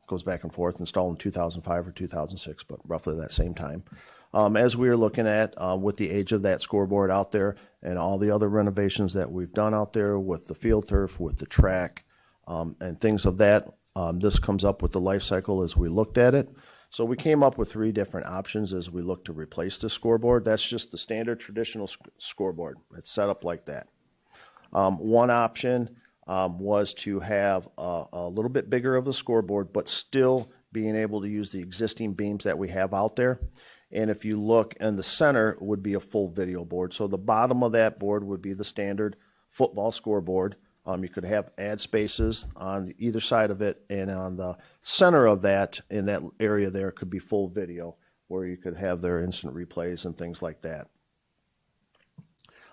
goes back and forth, installed in 2005 or 2006, but roughly that same time. As we are looking at with the age of that scoreboard out there and all the other renovations that we've done out there with the field turf, with the track, and things of that, this comes up with the life cycle as we looked at it. So we came up with 3 different options as we look to replace the scoreboard. That's just the standard traditional scoreboard. It's set up like that. One option was to have a little bit bigger of the scoreboard, but still being able to use the existing beams that we have out there. And if you look in the center would be a full video board. So the bottom of that board would be the standard football scoreboard. You could have ad spaces on either side of it, and on the center of that, in that area there, could be full video, where you could have their instant replays and things like that.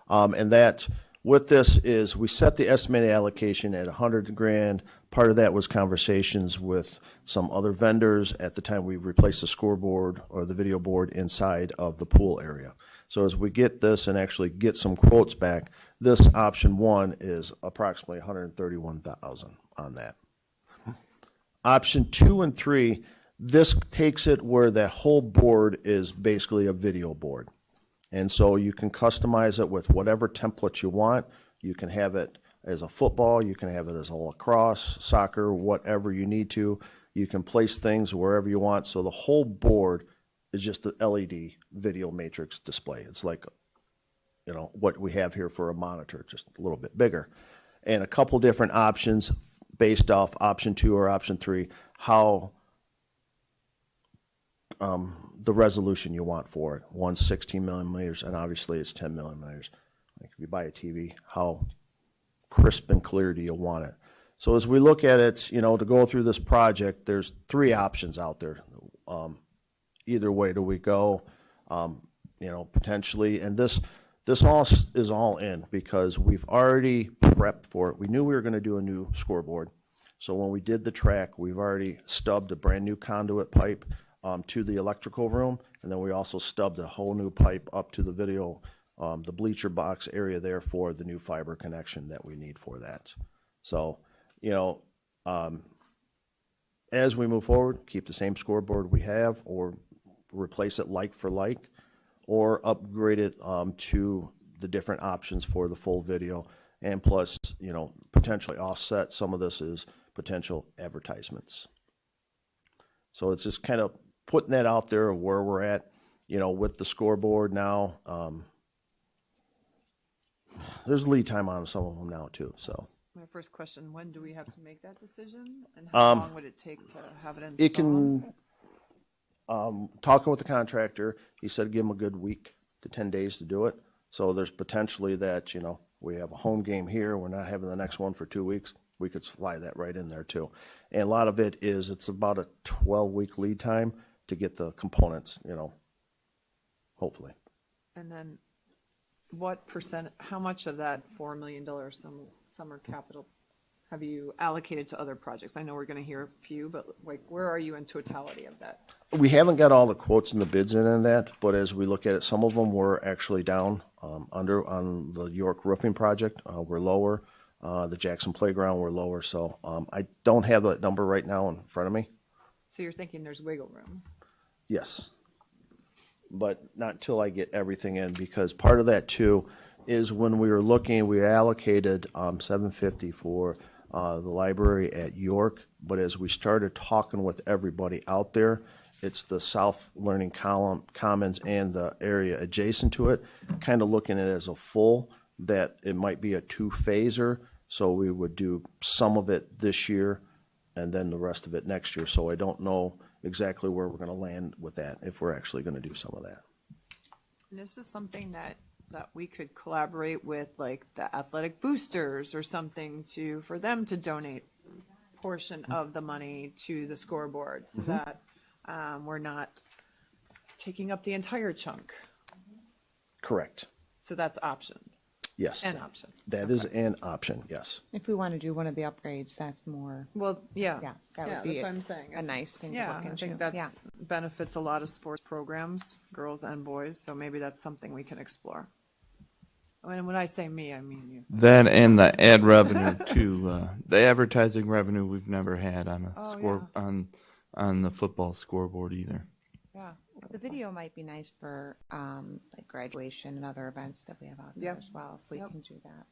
And that, with this, is we set the estimated allocation at $100,000. Part of that was conversations with some other vendors at the time we replaced the scoreboard or the video board inside of the pool area. So as we get this and actually get some quotes back, this option 1 is approximately $131,000 on that. Option 2 and 3, this takes it where that whole board is basically a video board. And so you can customize it with whatever template you want. You can have it as a football, you can have it as a lacrosse, soccer, whatever you need to. You can place things wherever you want. So the whole board is just an LED video matrix display. It's like, what we have here for a monitor, just a little bit bigger. And a couple different options based off option 2 or option 3 how the resolution you want for it. One's 16 millimeters, and obviously it's 10 millimeters. Like if you buy a TV, how crisp and clear do you want it? So as we look at it, you know, to go through this project, there's three options out there. Either way do we go, you know, potentially, and this all is all in because we've already prepped for it. We knew we were going to do a new scoreboard. So when we did the track, we've already stubbed a brand new conduit pipe to the electrical room, and then we also stubbed a whole new pipe up to the video, the bleacher box area there for the new fiber connection that we need for that. So, you know, as we move forward, keep the same scoreboard we have or replace it like for like, or upgrade it to the different options for the full video, and plus, you know, potentially offset some of this is potential advertisements. So it's just kind of putting that out there of where we're at, you know, with the scoreboard now. There's lead time on some of them now too, so. My first question, when do we have to make that decision? And how long would it take to have it installed? It can, talking with the contractor, he said give him a good week to 10 days to do it. So there's potentially that, you know, we have a home game here, we're not having the next one for 2 weeks. We could fly that right in there too. And a lot of it is, it's about a 12-week lead time to get the components, you know, hopefully. And then what percent, how much of that $4 million summer capital have you allocated to other projects? I know we're going to hear a few, but like, where are you in totality of that? We haven't got all the quotes and the bids in that, but as we look at it, some of them were actually down under on the York roofing project. We're lower. The Jackson Playground were lower. So I don't have that number right now in front of me. So you're thinking there's wiggle room? Yes. But not until I get everything in, because part of that too is when we were looking, we allocated $750 for the library at York. But as we started talking with everybody out there, it's the South Learning Commons and the area adjacent to it, kind of looking at it as a full, that it might be a two-phaser. So we would do some of it this year and then the rest of it next year. So I don't know exactly where we're going to land with that, if we're actually going to do some of that. And this is something that we could collaborate with, like the athletic boosters or something for them to donate a portion of the money to the scoreboard so that we're not taking up the entire chunk. Correct. So that's option. Yes. An option. That is an option, yes. If we want to do one of the upgrades, that's more, Well, yeah. yeah, that Yeah, would be that's what I'm saying. a nice thing to Yeah, look into. I think Yeah. that's benefits a lot of sports programs, girls and boys, so maybe that's something we can explore. And when I say me, I mean you. That and the ad revenue too. The advertising revenue we've never had on a on the football scoreboard either. Yeah. The video might be nice for like graduation and other events that we have out there Yep. as well, if we Yep. can do that.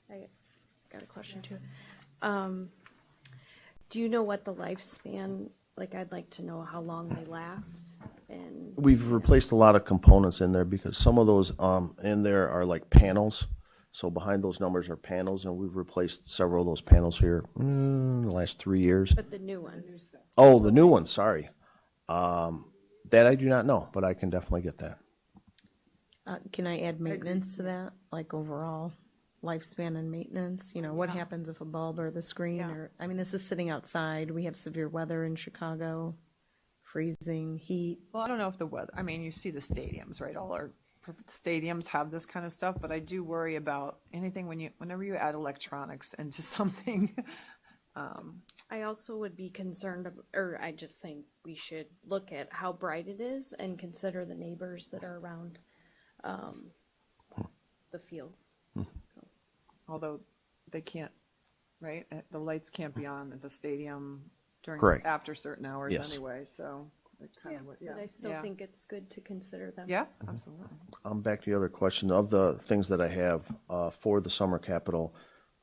I got a question too. Do you know what the lifespan, like I'd like to know how long they last and. We've replaced a lot of components in there because some of those in there are like panels. So behind those numbers are panels, and we've replaced several of those panels here in the last 3 years. But the new ones. Oh, the new one, sorry. That I do not know, but I can definitely get that. Can I add maintenance to that, like overall lifespan and maintenance? You know, what happens if a bulb or the screen or, I mean, this is sitting outside. We have severe weather in Chicago, freezing, heat. Well, I don't know if the weather, I mean, you see the stadiums, right? All our stadiums have this kind of stuff, but I do worry about anything whenever you add electronics into something. I also would be concerned, or I just think we should look at how bright it is and consider the neighbors that are around the field. Although they can't, right? The lights can't be on at the stadium during, Correct. after certain hours Yes. anyway, so. it kind of would- But I still yeah. think it's good to consider them. Yeah, absolutely. Back to the other question of the things that I have for the summer capital.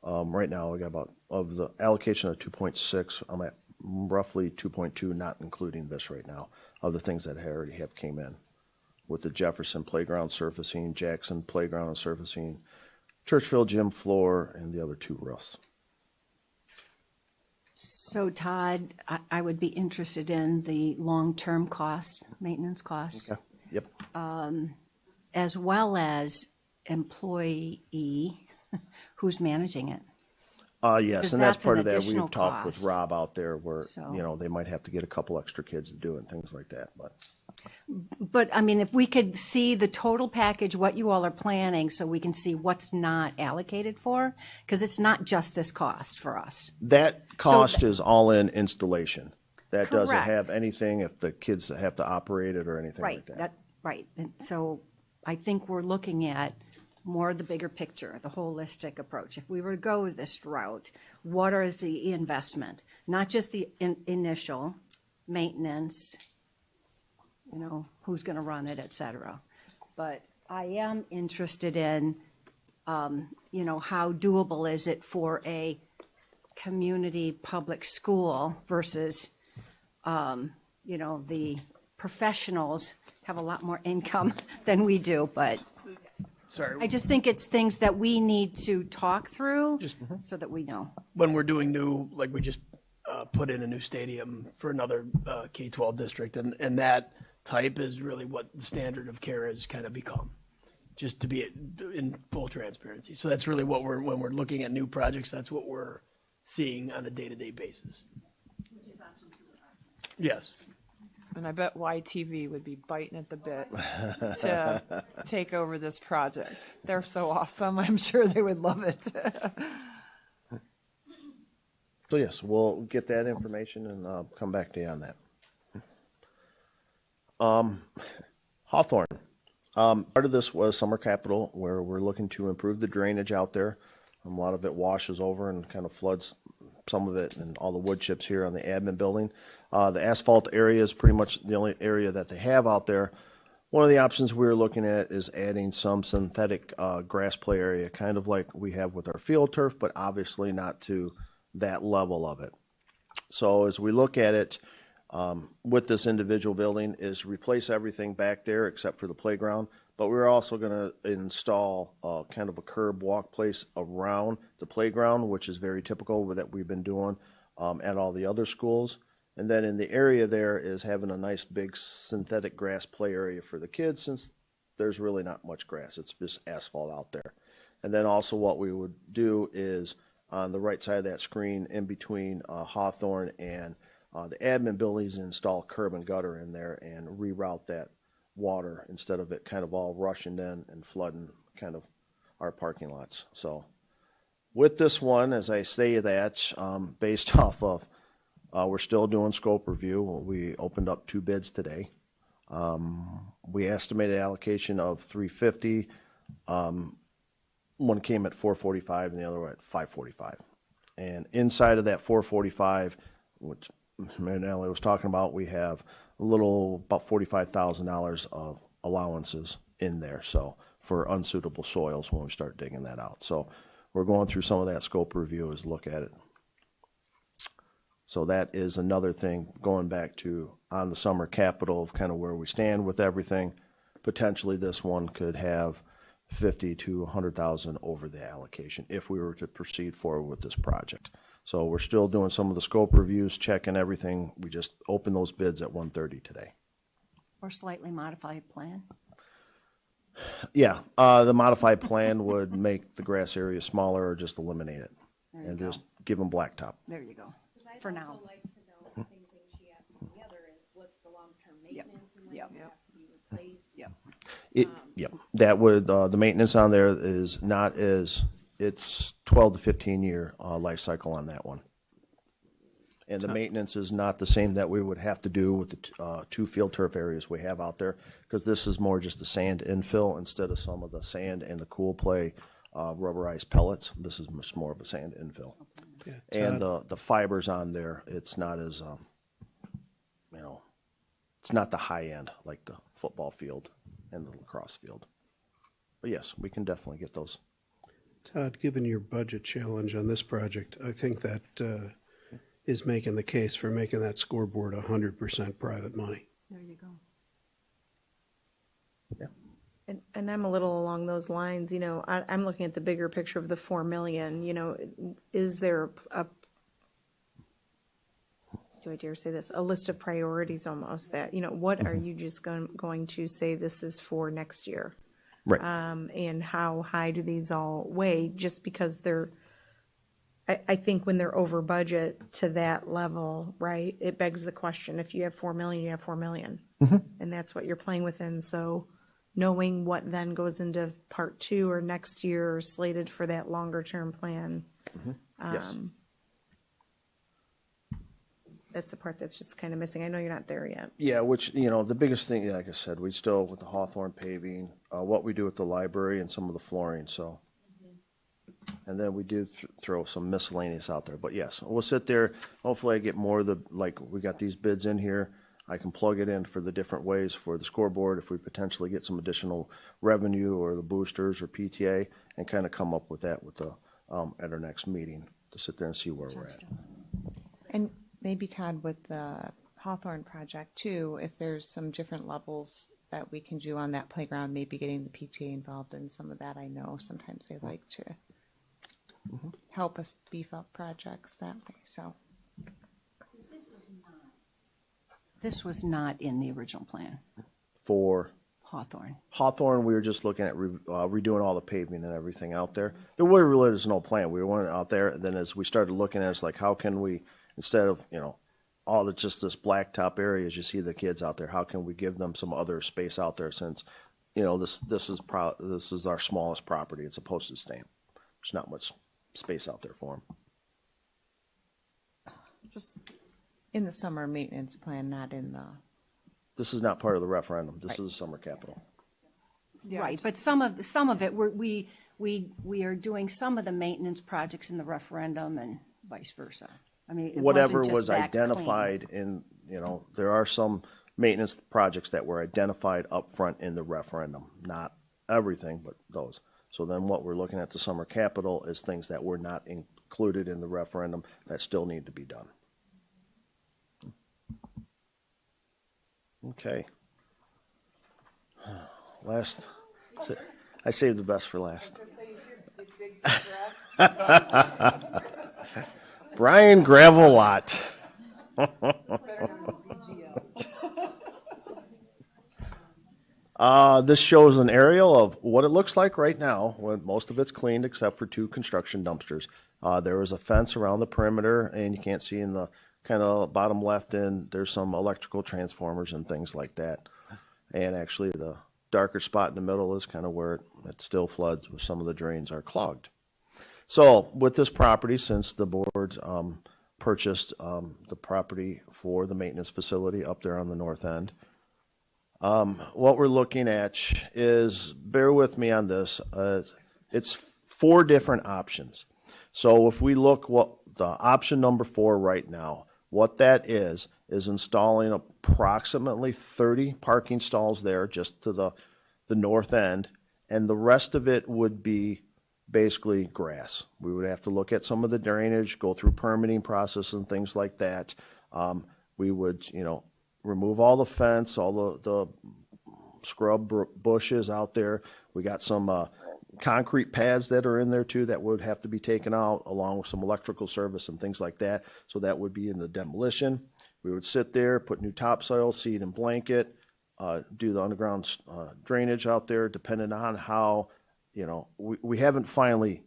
Right now, we got about, of the allocation of 2.6, I'm at roughly 2.2, not including this right now, of the things that I already have came in. With the Jefferson Playground surfacing, Jackson Playground and surfacing, Churchville Gym floor, and the other two roofs. So Todd, I would be interested in the long-term costs, maintenance costs, Okay. Yep. as well as employee who's managing it. Yes, 'Cause and that's that's part an of that. additional We've talked with cost. Rob out there where, So- you know, they might have to get a couple extra kids to do it and things like that, but. But, I mean, if we could see the total package, what you all are planning, so we can see what's not allocated for, because it's not just this cost for us. That cost is all in installation. That doesn't Correct. have anything if the kids have to operate it or anything Right, like that. right. And so I think we're looking at more the bigger picture, the holistic approach. If we were to go this route, what is the investment? Not just the initial maintenance, you know, who's going to run it, et cetera. But I am interested in, you know, how doable is it for a community public school versus, you know, the professionals have a lot more income than we do, but Sorry, I just think it's things that we need to talk through so that we know. when we're doing new, like we just put in a new stadium for another K-12 district, and that type is really what the standard of care has kind of become, just to be in full transparency. So that's really what when we're looking at new projects, that's what we're seeing on a day-to-day basis. Yes. And I bet YTV would be biting at the bit to take over this project. They're so awesome. I'm sure they would love it. So yes, we'll get that information and come back to you on that. Hawthorne. Part of this was summer capital where we're looking to improve the drainage out there. A lot of it washes over and kind of floods some of it and all the wood chips here on the admin building. The asphalt area is pretty much the only area that they have out there. One of the options we were looking at is adding some synthetic grass play area, kind of like we have with our field turf, but obviously not to that level of it. So as we look at it, with this individual building is replace everything back there except for the playground, but we're also going to install kind of a curb walk place around the playground, which is very typical that we've been doing at all the other schools. And then in the area there is having a nice big synthetic grass play area for the kids, since there's really not much grass. It's just asphalt out there. And then also what we would do is on the right side of that screen in between Hawthorne and the admin buildings, install curb and gutter in there and reroute that water instead of it kind of all rushing in and flooding kind of our parking lots. So with this one, as I say that, based off of, we're still doing scope review. We opened up 2 bids today. We estimated allocation of $350. One came at $445 and the other one at $545. And inside of that $445, which Mary Natalie was talking about, we have a little about $45,000 of allowances in there. So for unsuitable soils when we start digging that out. So we're going through some of that scope review as look at it. So that is another thing going back to on the summer capital of kind of where we stand with everything. Potentially this one could have 50 to 100,000 over the allocation if we were to proceed forward with this project. So we're still doing some of the scope reviews, checking everything. We just opened those bids at 1:30 today. Or slightly modified plan. Yeah, the modified plan would make the grass area smaller or just eliminate it and just give them blacktop. There you go, for now. like to know, the same thing she asked on the other is what's the long-term maintenance and when Yep. does it have to be replaced? Yep. Yep, that would, the maintenance on there is not as, it's 12 to 15 year life cycle on that one. And the maintenance is not the same that we would have to do with the 2 field turf areas we have out there, because this is more just a sand infill instead of some of the sand and the cool play rubberized pellets. This is much more of a sand infill. And the fibers on there, it's not as, you know, it's not the high end like the football field and the lacrosse field. But yes, we can definitely get those. Todd, given your budget challenge on this project, I think that is making the case for making that scoreboard 100% private money. There you go. And I'm a little along those lines, you know, I'm looking at the bigger picture of the 4 million, you know, is there do I dare say this, a list of priorities almost that, you know, what are you just going to say this is for next year? Right. And how high do these all weigh, just because they're, I think when they're over budget to that level, right, it begs the question, if you have 4 million, you have 4 million. And that's what you're playing within, so knowing what then goes into part 2 or next year or slated for that longer term plan. Yes. That's the part that's just kind of missing. I know you're not there yet. Yeah, which, you know, the biggest thing, like I said, we still, with the Hawthorne paving, what we do with the library and some of the flooring, so. And then we do throw some miscellaneous out there, but yes, we'll sit there, hopefully I get more of the, like, we got these bids in here, I can plug it in for the different ways for the scoreboard, if we potentially get some additional revenue, or the boosters, or PTA, and kind of come up with that with the, at our next meeting, to sit there and see where we're at. And maybe Todd, with the Hawthorne project too, if there's some different levels that we can do on that playground, maybe getting the PTA involved in some of that. I know sometimes they like to help us beef up projects that way, so. This was not in the original plan, For Hawthorne. Hawthorne, we were just looking at redoing all the paving and everything out there. There really is no plan. We went out there, and then as we started looking at it, it's like, how can we, instead of, you know, all it's just this blacktop area, as you see the kids out there, how can we give them some other space out there, since, you know, this is our smallest property. It's a postage stamp. There's not much space out there for them. Just in the summer maintenance plan, not in the, This is not part of the referendum. This is summer capital. Yeah, Right, but some of it, we are doing some of the maintenance projects in the referendum and vice versa. I mean, it Whatever wasn't was just that clean. identified in, you know, there are some maintenance projects that were identified up front in the referendum, not everything, but those. So then what we're looking at the summer capital is things that were not included in the referendum that still need to be done. Okay. Last, I saved the best for last. Brian Gravel Lot. This shows an aerial of what it looks like right now, when most of it's cleaned except for 2 construction dumpsters. There was a fence around the perimeter, and you can't see in the kind of bottom left end, there's some electrical transformers and things like that. And actually the darker spot in the middle is kind of where it still floods, where some of the drains are clogged. So with this property, since the board purchased the property for the maintenance facility up there on the north end, what we're looking at is, bear with me on this, it's 4 different options. So if we look what the option number 4 right now, what that is installing approximately 30 parking stalls there just to the north end, and the rest of it would be basically grass. We would have to look at some of the drainage, go through permitting process and things like that. We would, you know, remove all the fence, all the scrub bushes out there. We got some concrete pads that are in there too that would have to be taken out, along with some electrical service and things like that. So that would be in the demolition. We would sit there, put new topsoil, seed and blanket, do the underground drainage out there, depending on how, you know, we haven't finally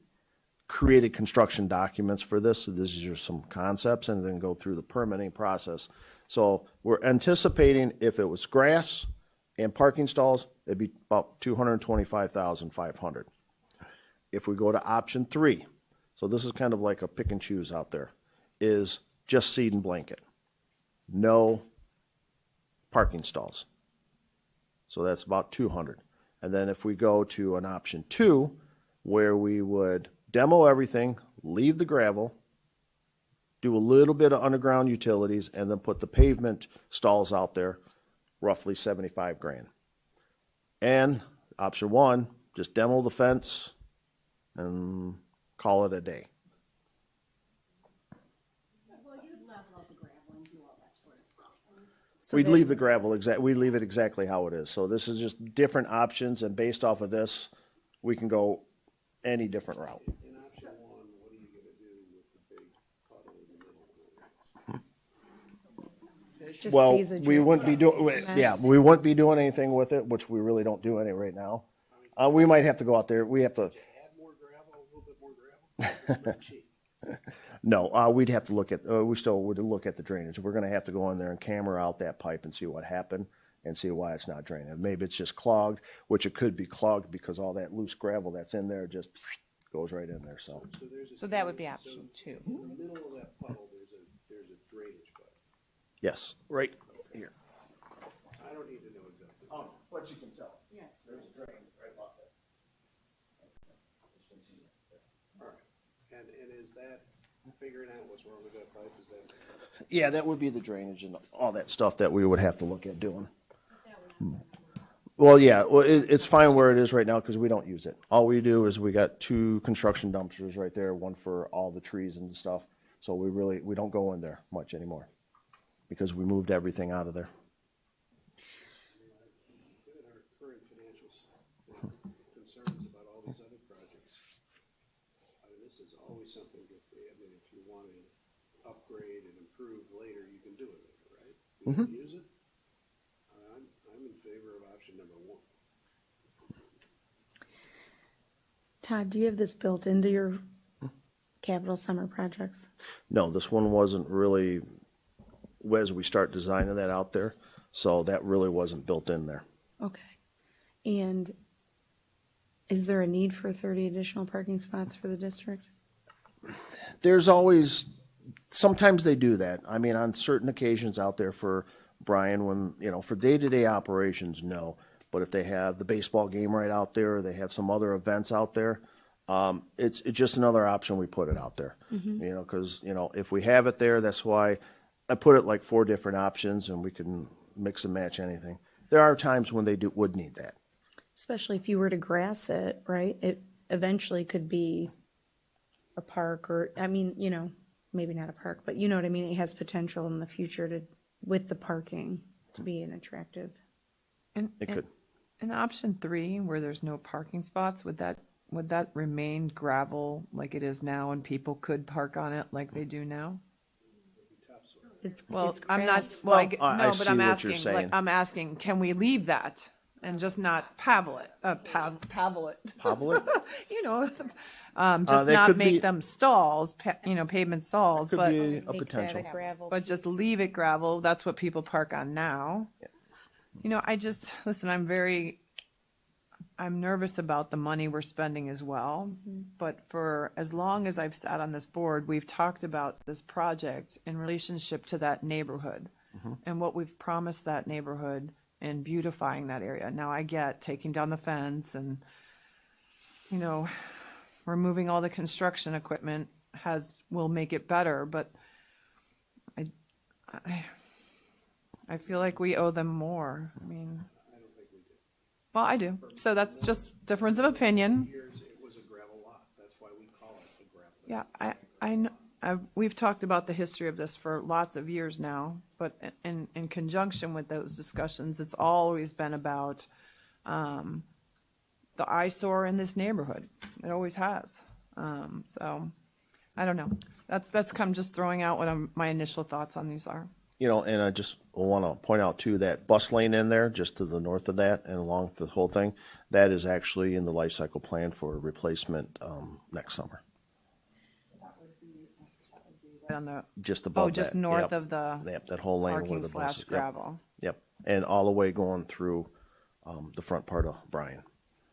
created construction documents for this. So this is just some concepts, and then go through the permitting process. So we're anticipating, if it was grass and parking stalls, it'd be about $225,500. If we go to option 3, so this is kind of like a pick and choose out there, is just seed and blanket. No parking stalls. So that's about 200. And then if we go to an option 2, where we would demo everything, leave the gravel, do a little bit of underground utilities, and then put the pavement stalls out there, roughly $75,000. And option 1, just demo the fence and call it a day. We'd leave the gravel we'd leave it exactly how it is. So this is just different options, and based off of this, we can go any different route. In option 1, what are you gonna do with the big puddle in the middle? Just Well, stays a we drain. wouldn't be doing, yeah, we wouldn't be doing anything with it, which we really don't do any right now. We might have to go out there, we have to, Add more gravel, a little bit more gravel, it's cheap. no, we'd have to look at, we still would look at the drainage. We're gonna have to go in there and camera out that pipe and see what happened and see why it's not draining. Maybe it's just clogged, which it could be clogged because all that loose gravel that's in there just goes right in there, so. So that would be option 2. In the middle of that puddle, there's a drainage pipe. Yes, right here. I don't need to know exactly. Oh, but you can tell. Yeah. There's a drain right about there. All right. And is that, figuring out what's wrong with that pipe, is that? Yeah, that would be the drainage and all that stuff that we would have to look at doing. Well, yeah, well, it's fine where it is right now because we don't use it. All we do is we got 2 construction dumpsters right there, one for all the trees and stuff. So we don't go in there much anymore because we moved everything out of there. Given our current financials, concerns about all these other projects, I mean, this is always something that, I mean, if you want to upgrade and improve later, you can do it later, right? You can use it. I'm in favor of option number 1. Todd, do you have this built into your capital summer projects? No, this one wasn't really, as we start designing that out there, so that really wasn't built in there. Okay. And is there a need for 30 additional parking spots for the district? There's always, sometimes they do that. I mean, on certain occasions out there for Brian, when, for day-to-day operations, no. But if they have the baseball game right out there, or they have some other events out there, it's just another option. We put it out there, because, if we have it there, that's why I put it like 4 different options and we can mix and match anything. There are times when they would need that. Especially if you were to grass it, right? It eventually could be a park or, I mean, maybe not a park, but you know what I mean? It has potential in the future with the parking to be an attractive. And, It could. in option 3, where there's no parking spots, would that remain gravel like it is now and people could park on it like they do now? Well, It's I'm not, grass. well, I no, see but I'm what you're asking, saying. I'm asking, can we leave that and just not pavel it, pavel it? Hobble it? Just that not could make be- them stalls, pavement stalls, Could but, be a Make that potential. gravel but just piece. leave it gravel. That's what people park on now. Listen, I'm nervous about the money we're spending as well. But for as long as I've sat on this board, we've talked about this project in relationship to that neighborhood and what we've promised that neighborhood and beautifying that area. Now I get taking down the fence and, removing all the construction equipment will make it better, but I feel like we owe them more. I mean, well, I do. So that's just difference of opinion. Years, it was a gravel lot, that's why we call it a gravel. Yeah, I know, we've talked about the history of this for lots of years now, but in conjunction with those discussions, it's always been about the eyesore in this neighborhood. It always has. So, I don't know. That's kind of just throwing out what my initial thoughts on these are. And I just want to point out too, that bus lane in there, just to the north of that and along the whole thing, that is actually in the life cycle plan for replacement next summer. Right on the, Just above that. just north Yep. of the Yep, that whole lane where parking the slash buses. Yep. gravel. Yep, and all the way going through the front part of Bryan,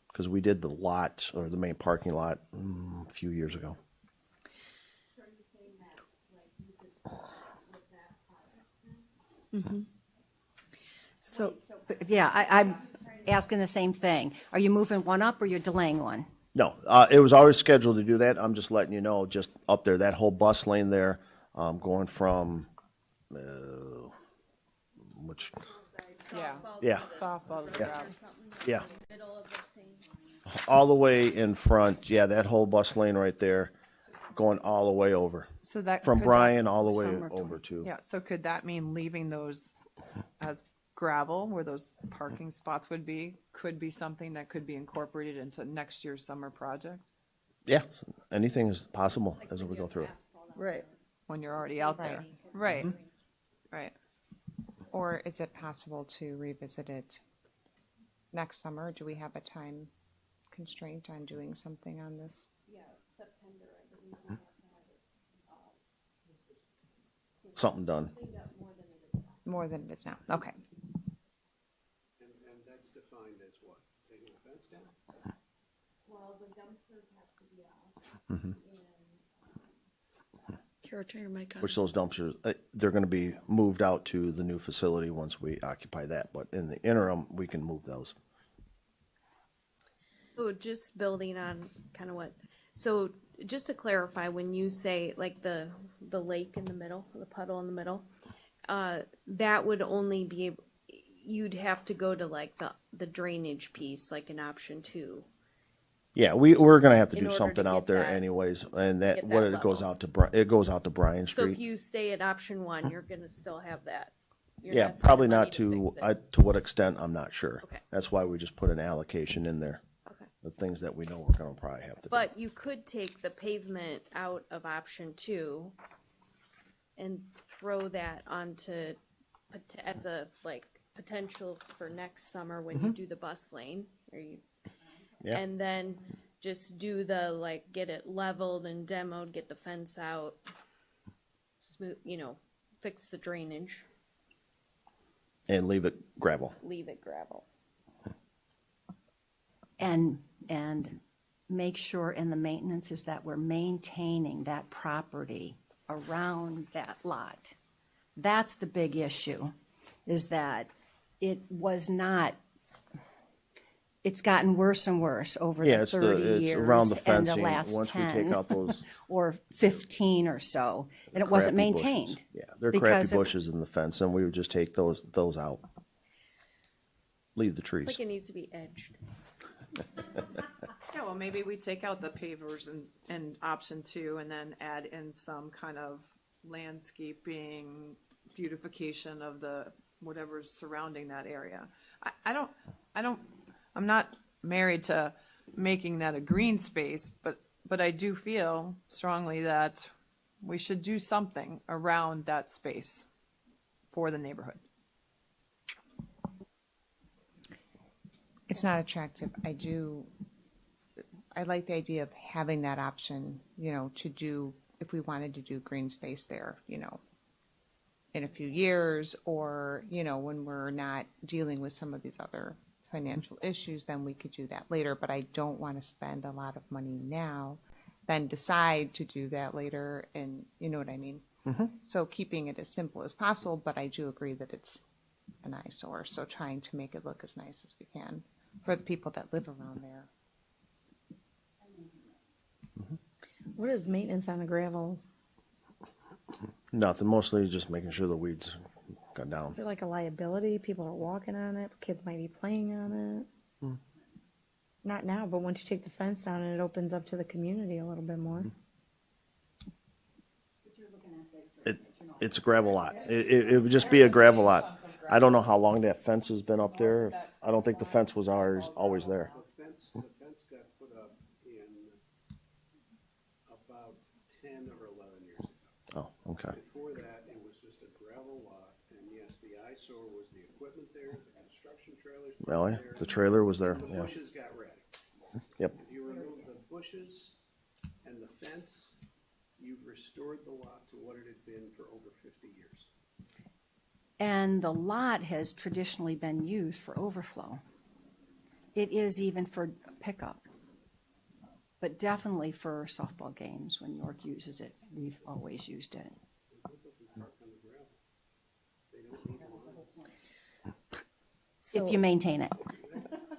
because we did the lot, or the main parking lot, a few years ago. So, Yeah, I'm asking the same thing. Are you moving one up or you're delaying one? No, it was always scheduled to do that. I'm just letting you know, just up there, that whole bus lane there, going from, which, Yeah. yeah, Softball gravel. yeah. All the way in front, yeah, that whole bus lane right there, going all the way over. So that From could that- Bryan all the way Summer over to, Yeah, so could that mean leaving those as gravel where those parking spots would be? Could be something that could be incorporated into next year's summer project? yeah, anything is possible as we go through. Right. When you're already out there. Right, right. Or is it possible to revisit it next summer? Do we have a time constraint on doing something on this? Something done. More than it is now? Okay. And that's defined as what? Taking the fence down? Kara, turn your mic on. Which those dumpsters, they're gonna be moved out to the new facility once we occupy that, but in the interim, we can move those. So just building on kind of what, so just to clarify, when you say like the lake in the middle, the puddle in the middle, that would only be, you'd have to go to like the drainage piece, like an option 2. Yeah, we're gonna have to In do order something to out get there that- anyways, and that, get what that it goes level. out to, it goes out to Bryan So if Street. you stay at option 1, you're gonna still have that. You're Yeah, not spending probably money not to, fix it. to what extent, I'm not sure. Okay. That's why we just put an allocation in there, Okay. the things that we know we're gonna probably have to do. But you could take the pavement out of option 2 and throw that onto, as a, like, potential for next summer when you do the bus lane, or you, Yeah. and then just do the, like, get it leveled and demoed, get the fence out, smooth, fix the drainage, And leave it gravel. leave it gravel. And make sure in the maintenance is that we're maintaining that property around that lot. That's the big issue, is that it was not, it's gotten worse and worse over Yeah, the it's 30 it's years around the and the fencing, last once we take 10 out those or 15 or so, and it wasn't crappy bushes. maintained. Yeah, they're because crappy it- bushes in the fence, and we would just take those out. Leave the It's trees. like it needs to be edged. Yeah, well, maybe we take out the pavers and option 2 and then add in some kind of landscaping, beautification of the, whatever's surrounding that area. I'm not married to making that a green space, but I do feel strongly that we should do something around that space for the neighborhood. It's not attractive. I like the idea of having that option, to do, if we wanted to do green space there, in a few years, or, when we're not dealing with some of these other financial issues, then we could do that later. But I don't want to spend a lot of money now, then decide to do that later, and you know what I mean? So keeping it as simple as possible, but I do agree that it's an eyesore, so trying to make it look as nice as we can for the people that live around there. What is maintenance on the gravel? Nothing, mostly just making sure the weeds got down. Is there like a liability? People are walking on it, kids might be playing on it. Not now, but once you take the fence down and it opens up to the community a little bit more. It's a gravel lot. It would just be a gravel lot. I don't know how long that fence has been up there. I don't think the fence was always there. The fence got put up in about 10 or 11 years ago. Oh, okay. Before that, it was just a gravel lot, and yes, the eyesore was the equipment there, the construction trailers were Well, yeah, there. the trailer was there, The yeah. bushes got red. Yep. If you remove the bushes and the fence, you've restored the lot to what it had been for over 50 years. And the lot has traditionally been used for overflow. It is even for pickup, but definitely for softball games when York uses it. We've always used it. If you maintain it.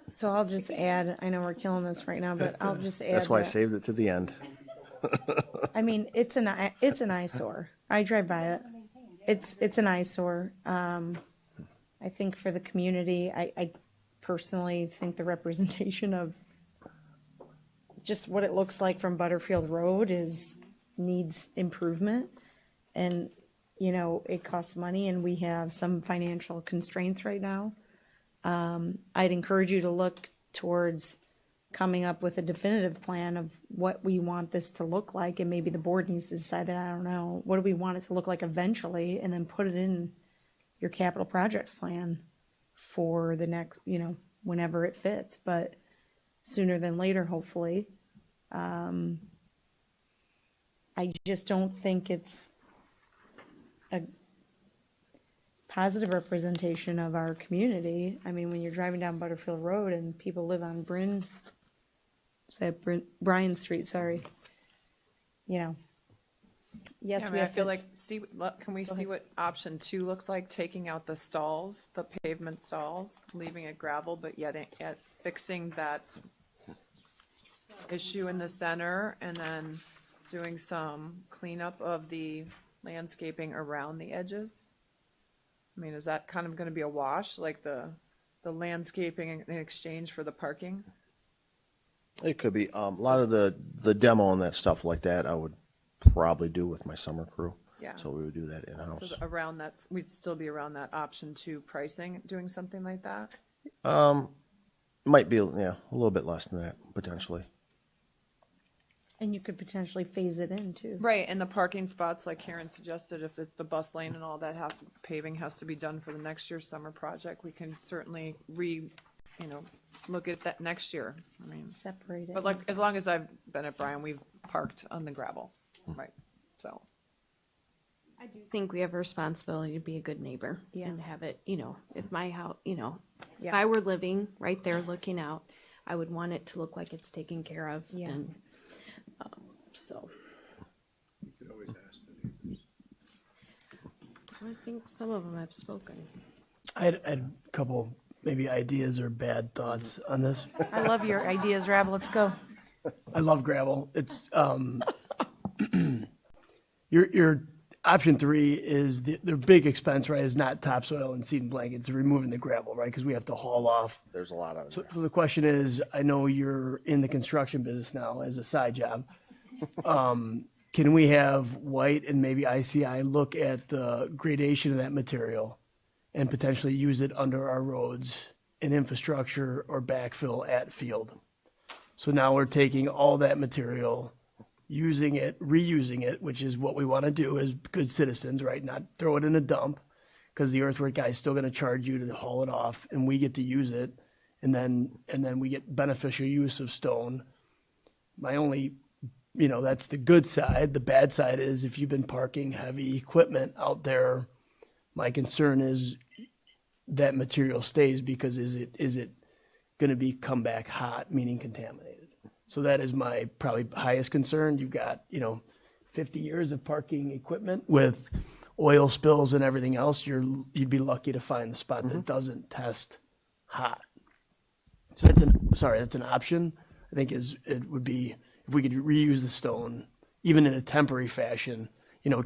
So I'll just add, I know we're killing this right now, but I'll just add. That's why I that- saved it to the end. I mean, it's an eyesore. I drive by it. It's an eyesore. I think for the community, I personally think the representation of just what it looks like from Butterfield Road needs improvement. And, it costs money and we have some financial constraints right now. I'd encourage you to look towards coming up with a definitive plan of what we want this to look like, and maybe the board needs to decide that, I don't know, what do we want it to look like eventually, and then put it in your capital projects plan for the next, whenever it fits, but sooner than later, hopefully. I just don't think it's a positive representation of our community. I mean, when you're driving down Butterfield Road and people live on Bryan Street, sorry. Yes, Yeah, I we mean, I have feel to, like, can we see what option 2 looks like, taking out the stalls, the pavement stalls, leaving it gravel, but yet fixing that issue in the center, and then doing some cleanup of the landscaping around the edges? I mean, is that kind of gonna be a wash, like the landscaping in exchange for the parking? It could be, a lot of the demo and that stuff like that, I would probably do with my summer crew. Yeah. So we would do that in-house. So around that, we'd still be around that option 2 pricing, doing something like that? Might be, yeah, a little bit less than that, potentially. and you could potentially phase it in too. Right, and the parking spots, like Karen suggested, if it's the bus lane and all that, paving has to be done for the next year's summer project, we can certainly look at that next year. I mean, Separate it. but like, as long as I've been at Bryan, we've parked on the gravel, right? So, I do think we have a responsibility to be a good neighbor and have it, if my house, if I were living right there looking out, I would want it to look like it's taken care of. Yeah. And so You could always ask the neighbors. I think some of them have spoken. I had a couple maybe ideas or bad thoughts on this. I love your ideas, Rob. Let's go. I love gravel. It's your option 3 is the big expense, right? Is not topsoil and seed and blankets, removing the gravel, right? Because we have to haul off. There's a lot of, So the question is, I know you're in the construction business now as a side job. Can we have White and maybe ICI look at the gradation of that material and potentially use it under our roads in infrastructure or backfill at field? So now we're taking all that material, using it, reusing it, which is what we want to do as good citizens, right? Not throw it in a dump, because the earthwork guy is still going to charge you to haul it off, and we get to use it, and then we get beneficial use of stone. My only, that's the good side. The bad side is if you've been parking heavy equipment out there, my concern is that material stays, because is it going to come back hot, meaning contaminated? So that is my probably highest concern. You've got, 50 years of parking equipment with oil spills and everything else. You'd be lucky to find the spot that doesn't test hot. So that's an option. I think it would be if we could reuse the stone, even in a temporary fashion,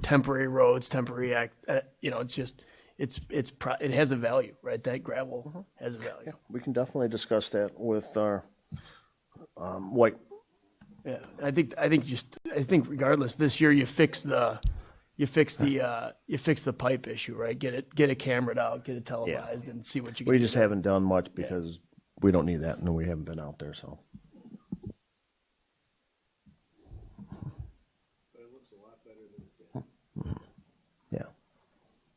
temporary roads, temporary it has a value, right? That gravel has a value. we can definitely discuss that with our White. Yeah, I think regardless, this year you fix the pipe issue, right? Get it cameraed out, get it televised, and see what you can We do just there. haven't done much because we don't need that, and we haven't been out there, so. Yeah.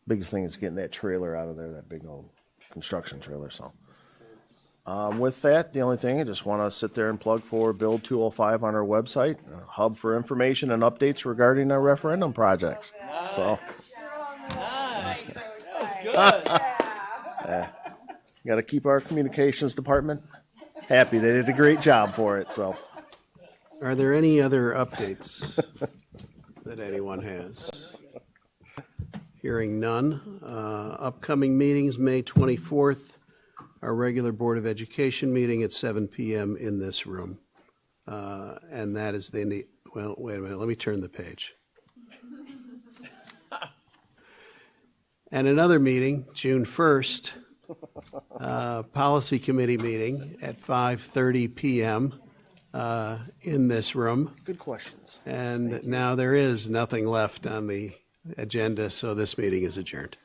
Biggest thing is getting that trailer out of there, that big old construction trailer, so. With that, the only thing, I just want to sit there and plug for Build 205 on our website, a hub for information and updates regarding our referendum projects. So. Got to keep our communications department happy. They did a great job for it, so. Are there any other updates that anyone has? Hearing none. Upcoming meetings, May 24th, our regular Board of Education meeting at 7 PM in this room. And that is well, wait a minute, let me turn the page. And another meeting, June 1st, Policy Committee meeting at 5:30 PM in this room. Good questions. And now there is nothing left on the agenda, so this meeting is adjourned.